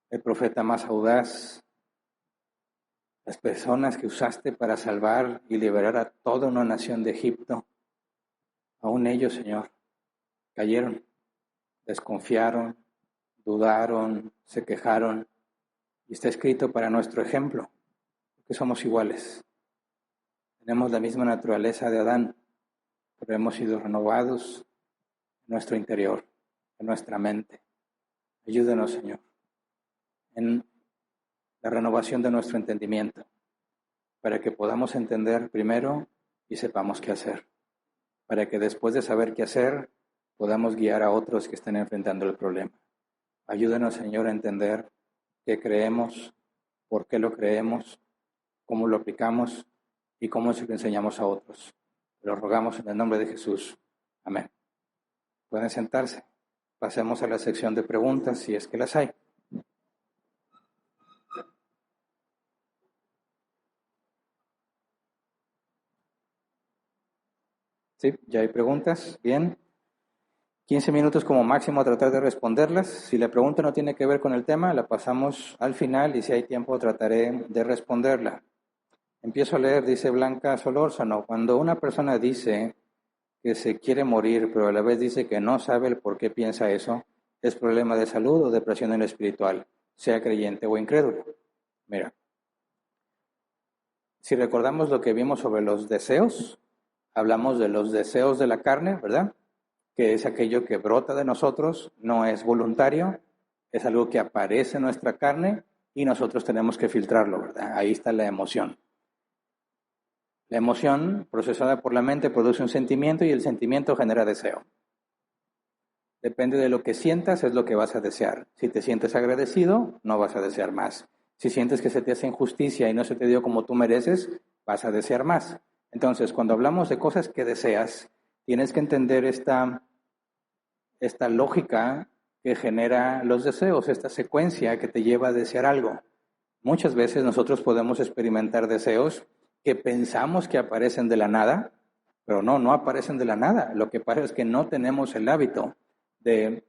el profeta más audaz, las personas que usaste para salvar y liberar a toda una nación de Egipto, aún ellos, Señor, cayeron, desconfiaron, dudaron, se quejaron, y está escrito para nuestro ejemplo, porque somos iguales. Tenemos la misma naturaleza de Adán, pero hemos sido renovados en nuestro interior, en nuestra mente. Ayúdenos, Señor, en la renovación de nuestro entendimiento, para que podamos entender primero y sepamos qué hacer, para que después de saber qué hacer, podamos guiar a otros que estén enfrentando el problema. Ayúdenos, Señor, a entender qué creemos, por qué lo creemos, cómo lo aplicamos y cómo se lo enseñamos a otros. Lo rogamos en el nombre de Jesús. Amén. Pueden sentarse. Pasemos a la sección de preguntas, si es que las hay. Sí, ya hay preguntas. Bien. 15 minutos como máximo a tratar de responderlas. Si la pregunta no tiene que ver con el tema, la pasamos al final y si hay tiempo trataré de responderla. Empiezo a leer, dice Blanca Solórzano, cuando una persona dice que se quiere morir, pero a la vez dice que no sabe el por qué piensa eso, ¿es problema de salud o depresión en lo espiritual, sea creyente o incrédulo? Mira, si recordamos lo que vimos sobre los deseos, hablamos de los deseos de la carne, ¿verdad? Que es aquello que brota de nosotros, no es voluntario, es algo que aparece en nuestra carne y nosotros tenemos que filtrarlo, ¿verdad? Ahí está la emoción. La emoción procesada por la mente produce un sentimiento y el sentimiento genera deseo. Depende de lo que sientas, es lo que vas a desear. Si te sientes agradecido, no vas a desear más. Si sientes que se te hace injusticia y no se te dio como tú mereces, vas a desear más. Entonces, cuando hablamos de cosas que deseas, tienes que entender esta lógica que genera los deseos, esta secuencia que te lleva a desear algo. Muchas veces nosotros podemos experimentar deseos que pensamos que aparecen de la nada, pero no aparecen de la nada. Lo que pasa es que no tenemos el hábito de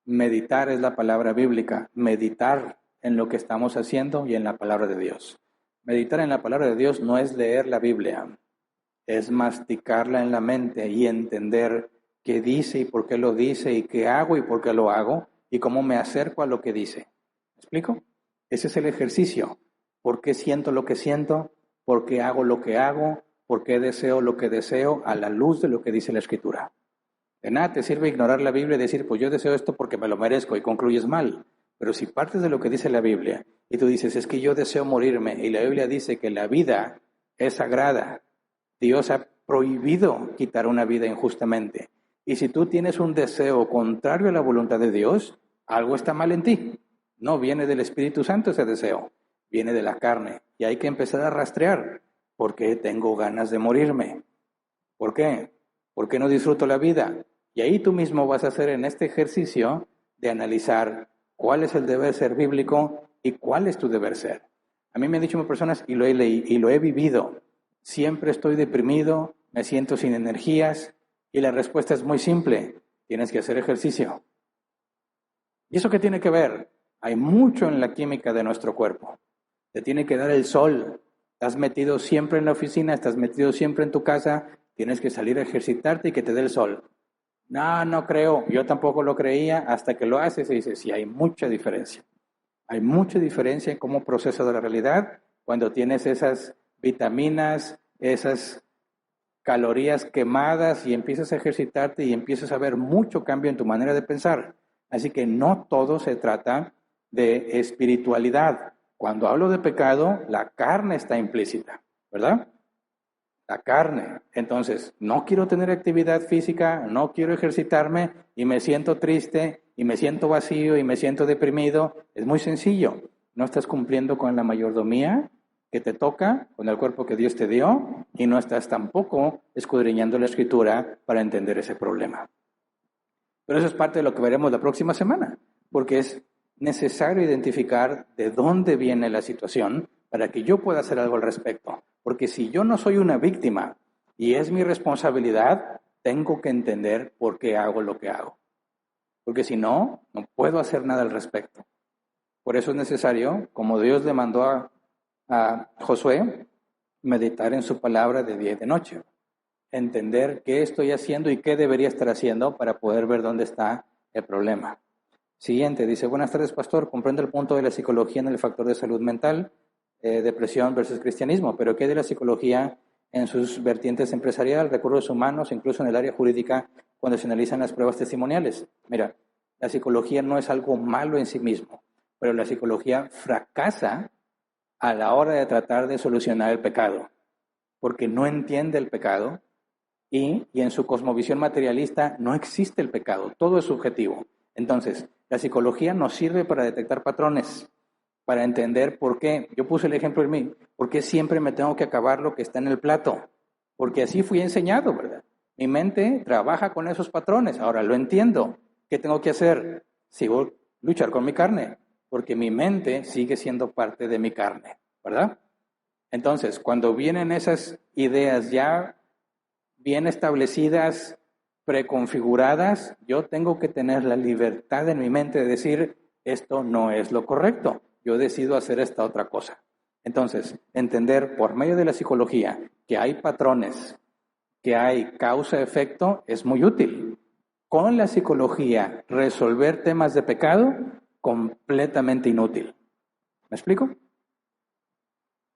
meditar, es la palabra bíblica, meditar en lo que estamos haciendo y en la palabra de Dios. Meditar en la palabra de Dios no es leer la Biblia, es masticarla en la mente y entender qué dice y por qué lo dice y qué hago y por qué lo hago y cómo me acerco a lo que dice. ¿Me explico? Ese es el ejercicio. ¿Por qué siento lo que siento? ¿Por qué hago lo que hago? ¿Por qué deseo lo que deseo a la luz de lo que dice la Escritura? De nada te sirve ignorar la Biblia y decir, pues yo deseo esto porque me lo merezco y concluyes mal. Pero si partes de lo que dice la Biblia y tú dices, es que yo deseo morirme y la Biblia dice que la vida es sagrada, Dios ha prohibido quitar una vida injustamente. Y si tú tienes un deseo contrario a la voluntad de Dios, algo está mal en ti. No viene del Espíritu Santo ese deseo, viene de la carne. Y hay que empezar a rastrear. ¿Por qué tengo ganas de morirme? ¿Por qué? ¿Por qué no disfruto la vida? Y ahí tú mismo vas a hacer en este ejercicio de analizar cuál es el deber ser bíblico y cuál es tu deber ser. A mí me han dicho muchas personas, y lo he leído y lo he vivido, siempre estoy deprimido, me siento sin energías, y la respuesta es muy simple, tienes que hacer ejercicio. ¿Y eso qué tiene que ver? Hay mucho en la química de nuestro cuerpo. Te tiene que dar el sol. Estás metido siempre en la oficina, estás metido siempre en tu casa, tienes que salir a ejercitarte y que te dé el sol. No creo, yo tampoco lo creía, hasta que lo haces y dices, sí, hay mucha diferencia. Hay mucha diferencia en cómo procesas la realidad cuando tienes esas vitaminas, esas calorías quemadas y empiezas a ejercitarte y empiezas a ver mucho cambio en tu manera de pensar. Así que no todo se trata de espiritualidad. Cuando hablo de pecado, la carne está implícita, ¿verdad? La carne. Entonces, no quiero tener actividad física, no quiero ejercitarme y me siento triste y me siento vacío y me siento deprimido. Es muy sencillo. No estás cumpliendo con la mayordomía que te toca, con el cuerpo que Dios te dio, y no estás tampoco escudriñando la Escritura para entender ese problema. Pero eso es parte de lo que veremos la próxima semana, porque es necesario identificar de dónde viene la situación para que yo pueda hacer algo al respecto. Porque si yo no soy una víctima y es mi responsabilidad, tengo que entender por qué hago lo que hago. porque si no, no puedo hacer nada al respecto. Por eso es necesario, como Dios le mandó a Josué, meditar en su palabra de día y de noche. Entender qué estoy haciendo y qué debería estar haciendo para poder ver dónde está el problema. Siguiente, dice, buenas tardes, pastor. Comprendo el punto de la psicología en el factor de salud mental, depresión versus cristianismo, pero ¿qué de la psicología en sus vertientes empresarial, recursos humanos, incluso en el área jurídica, cuando se analizan las pruebas testimoniales? Mira, la psicología no es algo malo en sí mismo, pero la psicología fracasa a la hora de tratar de solucionar el pecado, porque no entiende el pecado y en su cosmovisión materialista no existe el pecado, todo es subjetivo. Entonces, la psicología nos sirve para detectar patrones, para entender por qué. Yo puse el ejemplo en mí, ¿por qué siempre me tengo que acabar lo que está en el plato? Porque así fui enseñado, ¿verdad? Mi mente trabaja con esos patrones, ahora lo entiendo. ¿Qué tengo que hacer? Sigo luchar con mi carne, porque mi mente sigue siendo parte de mi carne, ¿verdad? Entonces, cuando vienen esas ideas ya bien establecidas, preconfiguradas, yo tengo que tener la libertad en mi mente de decir, esto no es lo correcto, yo decido hacer esta otra cosa. Entonces, entender por medio de la psicología que hay patrones, que hay causa-efecto, es muy útil. Con la psicología, resolver temas de pecado, completamente inútil. ¿Me explico?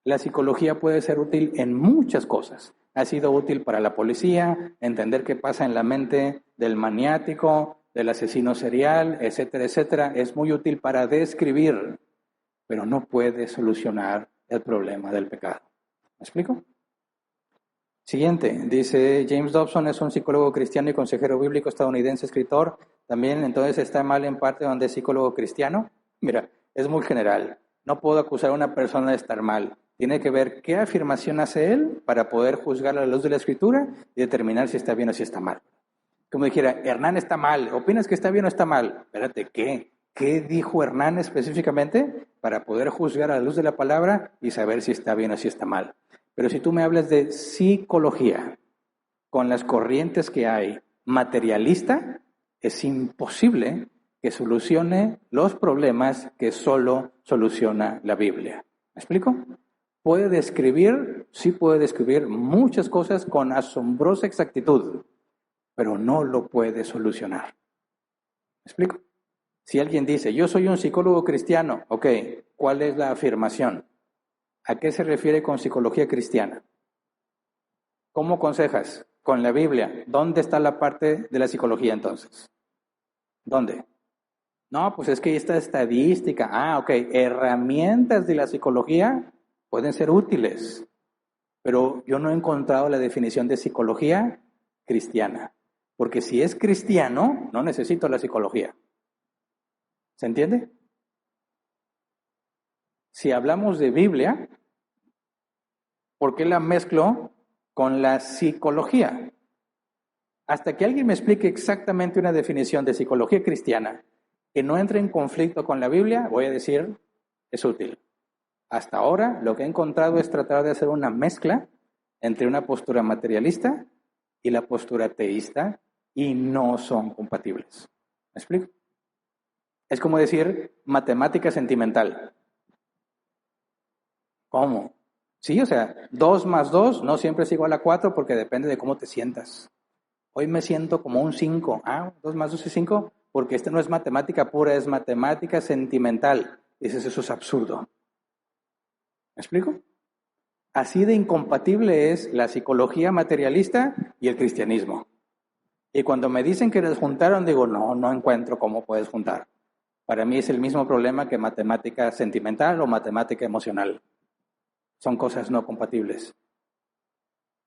La psicología puede ser útil en muchas cosas. Ha sido útil para la policía, entender qué pasa en la mente del maniático, del asesino serial, etcétera, etcétera. Es muy útil para describir, pero no puede solucionar el problema del pecado. ¿Me explico? Siguiente, dice James Dobson es un psicólogo cristiano y consejero bíblico estadounidense, escritor. También entonces está mal en parte donde es psicólogo cristiano. Mira, es muy general. No puedo acusar a una persona de estar mal. Tiene que ver qué afirmación hace él para poder juzgar a la luz de la Escritura y determinar si está bien o si está mal. Como dijera, Hernán está mal. ¿Opinas que está bien o está mal? Espérate, ¿qué? ¿Qué dijo Hernán específicamente para poder juzgar a la luz de la palabra y saber si está bien o si está mal? Pero si tú me hablas de psicología, con las corrientes que hay, materialista, es imposible que solucione los problemas que solo soluciona la Biblia. ¿Me explico? Puede describir, sí puede describir muchas cosas con asombrosa exactitud, pero no lo puede solucionar. ¿Me explico? Si alguien dice, yo soy un psicólogo cristiano, ok, ¿cuál es la afirmación? ¿A qué se refiere con psicología cristiana? ¿Cómo aconsejas? Con la Biblia. ¿Dónde está la parte de la psicología entonces? ¿Dónde? No, pues es que esta estadística. Ah, ok. Herramientas de la psicología pueden ser útiles, pero yo no he encontrado la definición de psicología cristiana. Porque si es cristiano, no necesito la psicología. ¿Se entiende? Si hablamos de Biblia, ¿por qué la mezclo con la psicología? Hasta que alguien me explique exactamente una definición de psicología cristiana que no entre en conflicto con la Biblia, voy a decir, es útil. Hasta ahora lo que he encontrado es tratar de hacer una mezcla entre una postura materialista y la postura teísta y no son compatibles. ¿Me explico? Es como decir matemática sentimental. ¿Cómo? Sí, o sea, 2 más 2 no siempre es igual a 4 porque depende de cómo te sientas. Hoy me siento como un 5. 2 más 2 es 5 porque no es matemática pura, es matemática sentimental. Dices, eso es absurdo. ¿Me explico? Así de incompatible es la psicología materialista y el cristianismo. Y cuando me dicen que los juntaron, digo, no encuentro cómo puedes juntar. Para mí es el mismo problema que matemática sentimental o matemática emocional. Son cosas no compatibles.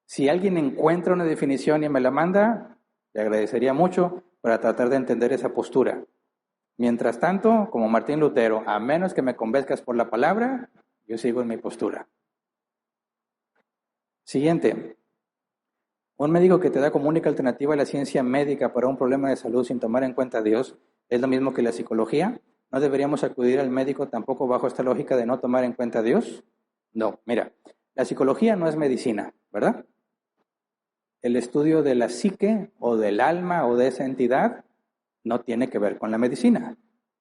Si alguien encuentra una definición y me la manda, le agradecería mucho para tratar de entender esa postura. Mientras tanto, como Martín Lutero, a menos que me convenzcas por la palabra, yo sigo en mi postura. Siguiente. Un médico que te da como única alternativa a la ciencia médica para un problema de salud sin tomar en cuenta a Dios, ¿es lo mismo que la psicología? ¿No deberíamos acudir al médico tampoco bajo esta lógica de no tomar en cuenta a Dios? No, mira, la psicología no es medicina, ¿verdad? El estudio de la psique o del alma o de esa entidad no tiene que ver con la medicina.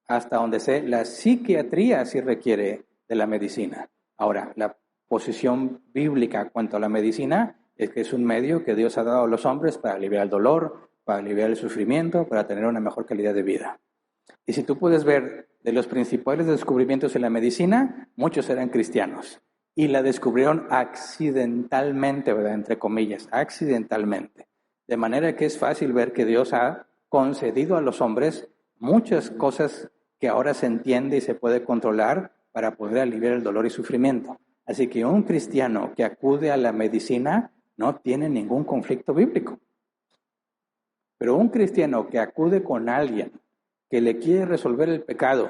Hasta donde sé, la psiquiatría sí requiere de la medicina. Ahora, la posición bíblica cuanto a la medicina es que es un medio que Dios ha dado a los hombres para aliviar el dolor, para aliviar el sufrimiento, para tener una mejor calidad de vida. Y si tú puedes ver de los principales descubrimientos en la medicina, muchos eran cristianos. Y la descubrieron accidentalmente, ¿verdad? Entre comillas, accidentalmente. De manera que es fácil ver que Dios ha concedido a los hombres muchas cosas que ahora se entiende y se puede controlar para poder aliviar el dolor y sufrimiento. Así que un cristiano que acude a la medicina no tiene ningún conflicto bíblico. Pero un cristiano que acude con alguien que le quiere resolver el pecado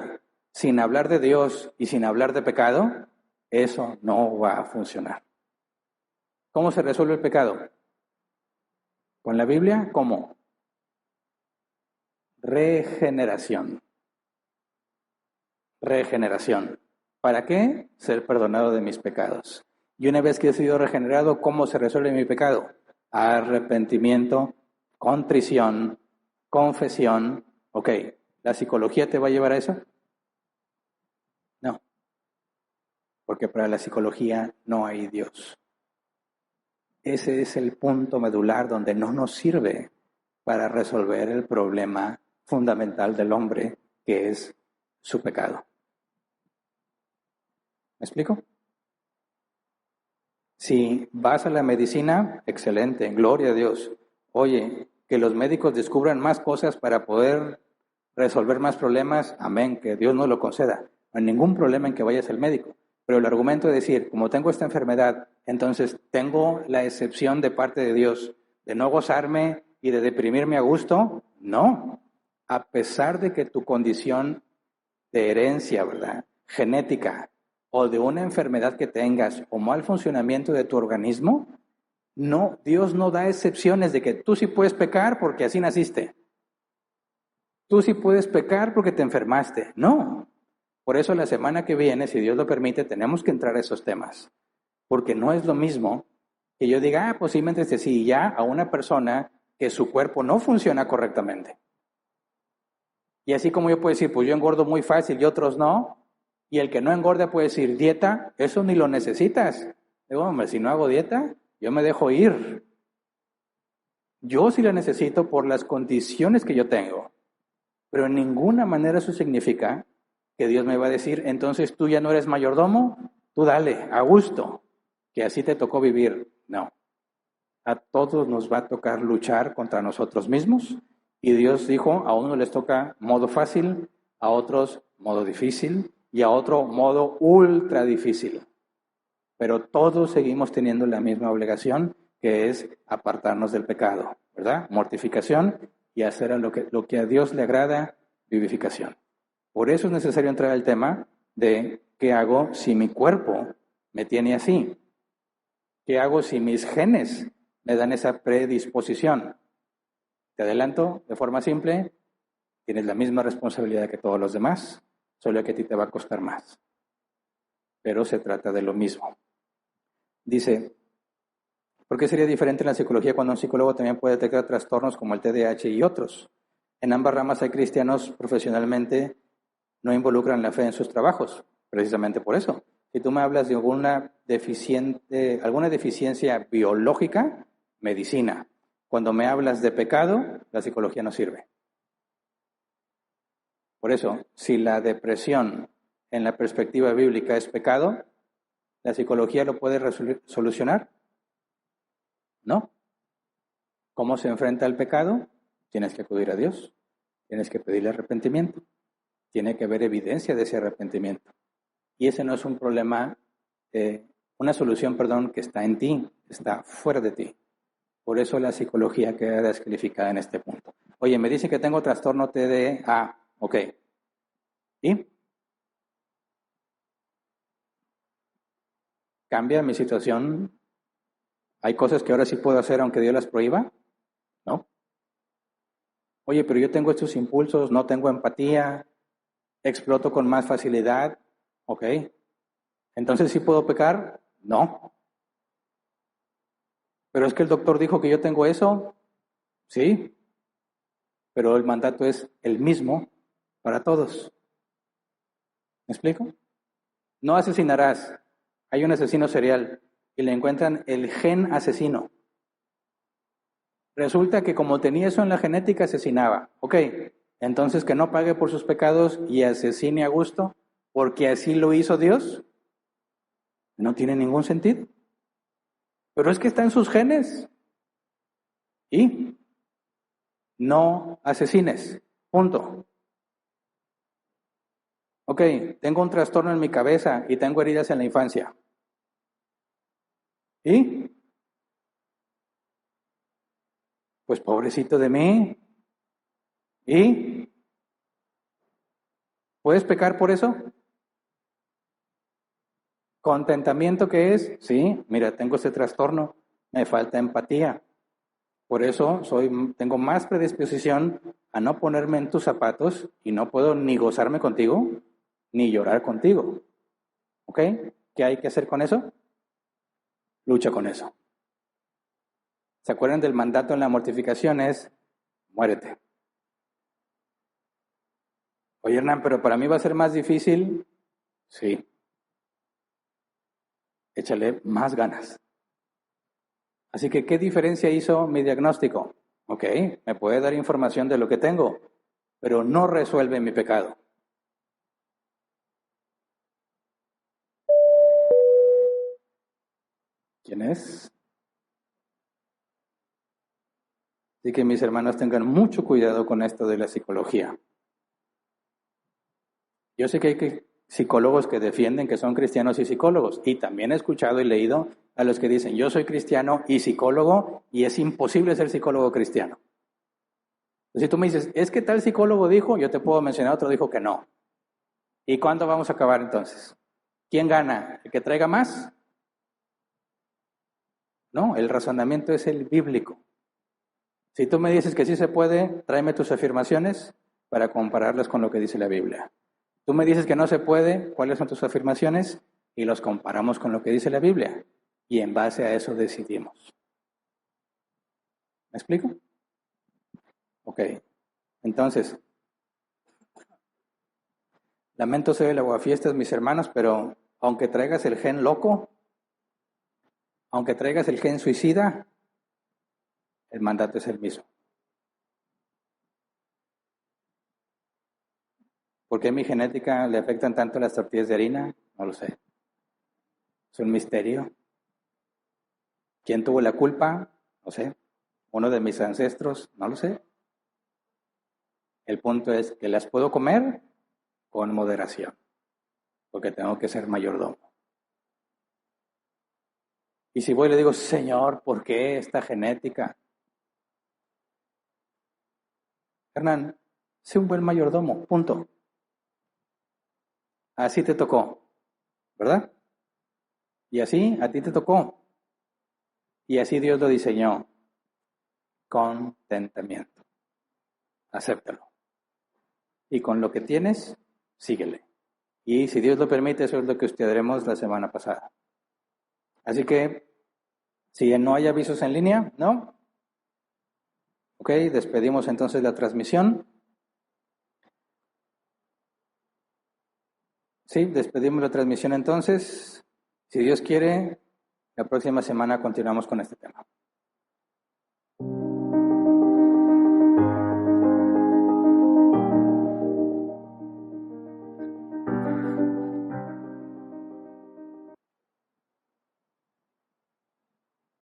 sin hablar de Dios y sin hablar de pecado, eso no va a funcionar. ¿Cómo se resuelve el pecado? ¿Con la Biblia? ¿Cómo? Regeneración. Regeneración. ¿Para qué? Ser perdonado de mis pecados. Y una vez que he sido regenerado, ¿cómo se resuelve mi pecado? Arrepentimiento, contrición, confesión. Ok, ¿la psicología te va a llevar a eso? No, porque para la psicología no hay Dios. Ese es el punto medular donde no nos sirve para resolver el problema fundamental del hombre, que es su pecado. ¿Me explico? Si vas a la medicina, excelente, gloria a Dios. Oye, que los médicos descubran más cosas para poder resolver más problemas, amén, que Dios nos lo conceda. No hay ningún problema en que vayas al médico. Pero el argumento de decir, como tengo esta enfermedad, entonces tengo la excepción de parte de Dios de no gozarme y de deprimirme a gusto, no. A pesar de que tu condición de herencia, ¿verdad? Genética, o de una enfermedad que tengas, o mal funcionamiento de tu organismo, no, Dios no da excepciones de que tú sí puedes pecar porque así naciste. Tú sí puedes pecar porque te enfermaste. No. Por eso la semana que viene, si Dios lo permite, tenemos que entrar a esos temas. Porque no es lo mismo que yo diga, posiblemente sí, ya a una persona que su cuerpo no funciona correctamente. Y así como yo puedo decir, pues yo engordo muy fácil y otros no, y el que no engorda puede decir, dieta, eso ni lo necesitas. Digo, hombre, si no hago dieta, yo me dejo ir. Yo sí la necesito por las condiciones que yo tengo. Pero en ninguna manera eso significa que Dios me va a decir, entonces tú ya no eres mayordomo, tú dale, a gusto, que así te tocó vivir. No. A todos nos va a tocar luchar contra nosotros mismos. Y Dios dijo, a unos les toca modo fácil, a otros modo difícil y a otro modo ultra difícil. Pero todos seguimos teniendo la misma obligación, que es apartarnos del pecado, ¿verdad? Mortificación y hacer lo que a Dios le agrada, vivificación. Por eso es necesario entrar al tema de qué hago si mi cuerpo me tiene así. ¿Qué hago si mis genes me dan esa predisposición? Te adelanto de forma simple, tienes la misma responsabilidad que todos los demás, solo que a ti te va a costar más. Pero se trata de lo mismo. Dice, ¿por qué sería diferente en la psicología cuando un psicólogo también puede detectar trastornos como el TDAH y otros? En ambas ramas hay cristianos profesionalmente no involucran la fe en sus trabajos, precisamente por eso. Si tú me hablas de alguna deficiencia biológica, medicina. Cuando me hablas de pecado, la psicología no sirve. Por eso, si la depresión en la perspectiva bíblica es pecado, ¿la psicología lo puede solucionar? No. ¿Cómo se enfrenta al pecado? Tienes que acudir a Dios, tienes que pedirle arrepentimiento, tiene que haber evidencia de ese arrepentimiento. Y ese no es un problema, una solución, que está en ti, está fuera de ti. Por eso la psicología queda descalificada en este punto. Oye, me dice que tengo trastorno TDA. Ok. ¿Y? ¿Cambia mi situación? ¿Hay cosas que ahora sí puedo hacer aunque Dios las prohíba? No. Oye, pero yo tengo estos impulsos, no tengo empatía, exploto con más facilidad. Ok. ¿Entonces sí puedo pecar? No. ¿Pero es que el doctor dijo que yo tengo eso? Sí. pero el mandato es el mismo para todos. ¿Me explico? No asesinarás. Hay un asesino serial y le encuentran el gen asesino. Resulta que como tenía eso en la genética, asesinaba. Ok, entonces que no pague por sus pecados y asesine a gusto, porque así lo hizo Dios. No tiene ningún sentido. Pero es que está en sus genes. Y no asesines. Punto. Ok, tengo un trastorno en mi cabeza y tengo heridas en la infancia. ¿Y? Pues pobrecito de mí. ¿Y? ¿Puedes pecar por eso? ¿Contentamiento qué es? Sí, mira, tengo ese trastorno, me falta empatía. Por eso tengo más predisposición a no ponerme en tus zapatos y no puedo ni gozarme contigo, ni llorar contigo. ¿Ok? ¿Qué hay que hacer con eso? Lucha con eso. ¿Se acuerdan del mandato en la mortificación? Es, muérete. Oye, Hernán, pero para mí va a ser más difícil. Sí, échale más ganas. Así que, ¿qué diferencia hizo mi diagnóstico? Ok, me puede dar información de lo que tengo, pero no resuelve mi pecado. ¿Quién es? Así que mis hermanos tengan mucho cuidado con esto de la psicología. Yo sé que hay psicólogos que defienden que son cristianos y psicólogos, y también he escuchado y leído a los que dicen, yo soy cristiano y psicólogo, y es imposible ser psicólogo cristiano. Si tú me dices, es que tal psicólogo dijo, yo te puedo mencionar otro dijo que no. ¿Y cuándo vamos a acabar entonces? ¿Quién gana? ¿El que traiga más? No, el razonamiento es el bíblico. Si tú me dices que sí se puede, tráeme tus afirmaciones para compararlas con lo que dice la Biblia. Tú me dices que no se puede, ¿cuáles son tus afirmaciones? Y los comparamos con lo que dice la Biblia. Y en base a eso decidimos. ¿Me explico? Ok. Entonces, lamento ser el aguafiestas, mis hermanos, pero aunque traigas el gen loco, aunque traigas el gen suicida, el mandato es el mismo. ¿Por qué a mi genética le afectan tanto las tortillas de harina? No lo sé. Es un misterio. ¿Quién tuvo la culpa? No sé. ¿Uno de mis ancestros? No lo sé. El punto es que las puedo comer con moderación, porque tengo que ser mayordomo. Y si voy y le digo, Señor, ¿por qué esta genética? Hernán, sé un buen mayordomo, punto. Así te tocó, ¿verdad? Y así a ti te tocó. Y así Dios lo diseñó. Contentamiento. Acéptalo. Y con lo que tienes, síguele. Y si Dios lo permite, eso es lo que estudiaremos la semana pasada. Así que, si no hay avisos en línea, ¿no? Ok, despedimos entonces la transmisión. Sí, despedimos la transmisión entonces. Si Dios quiere, la próxima semana continuamos con este tema.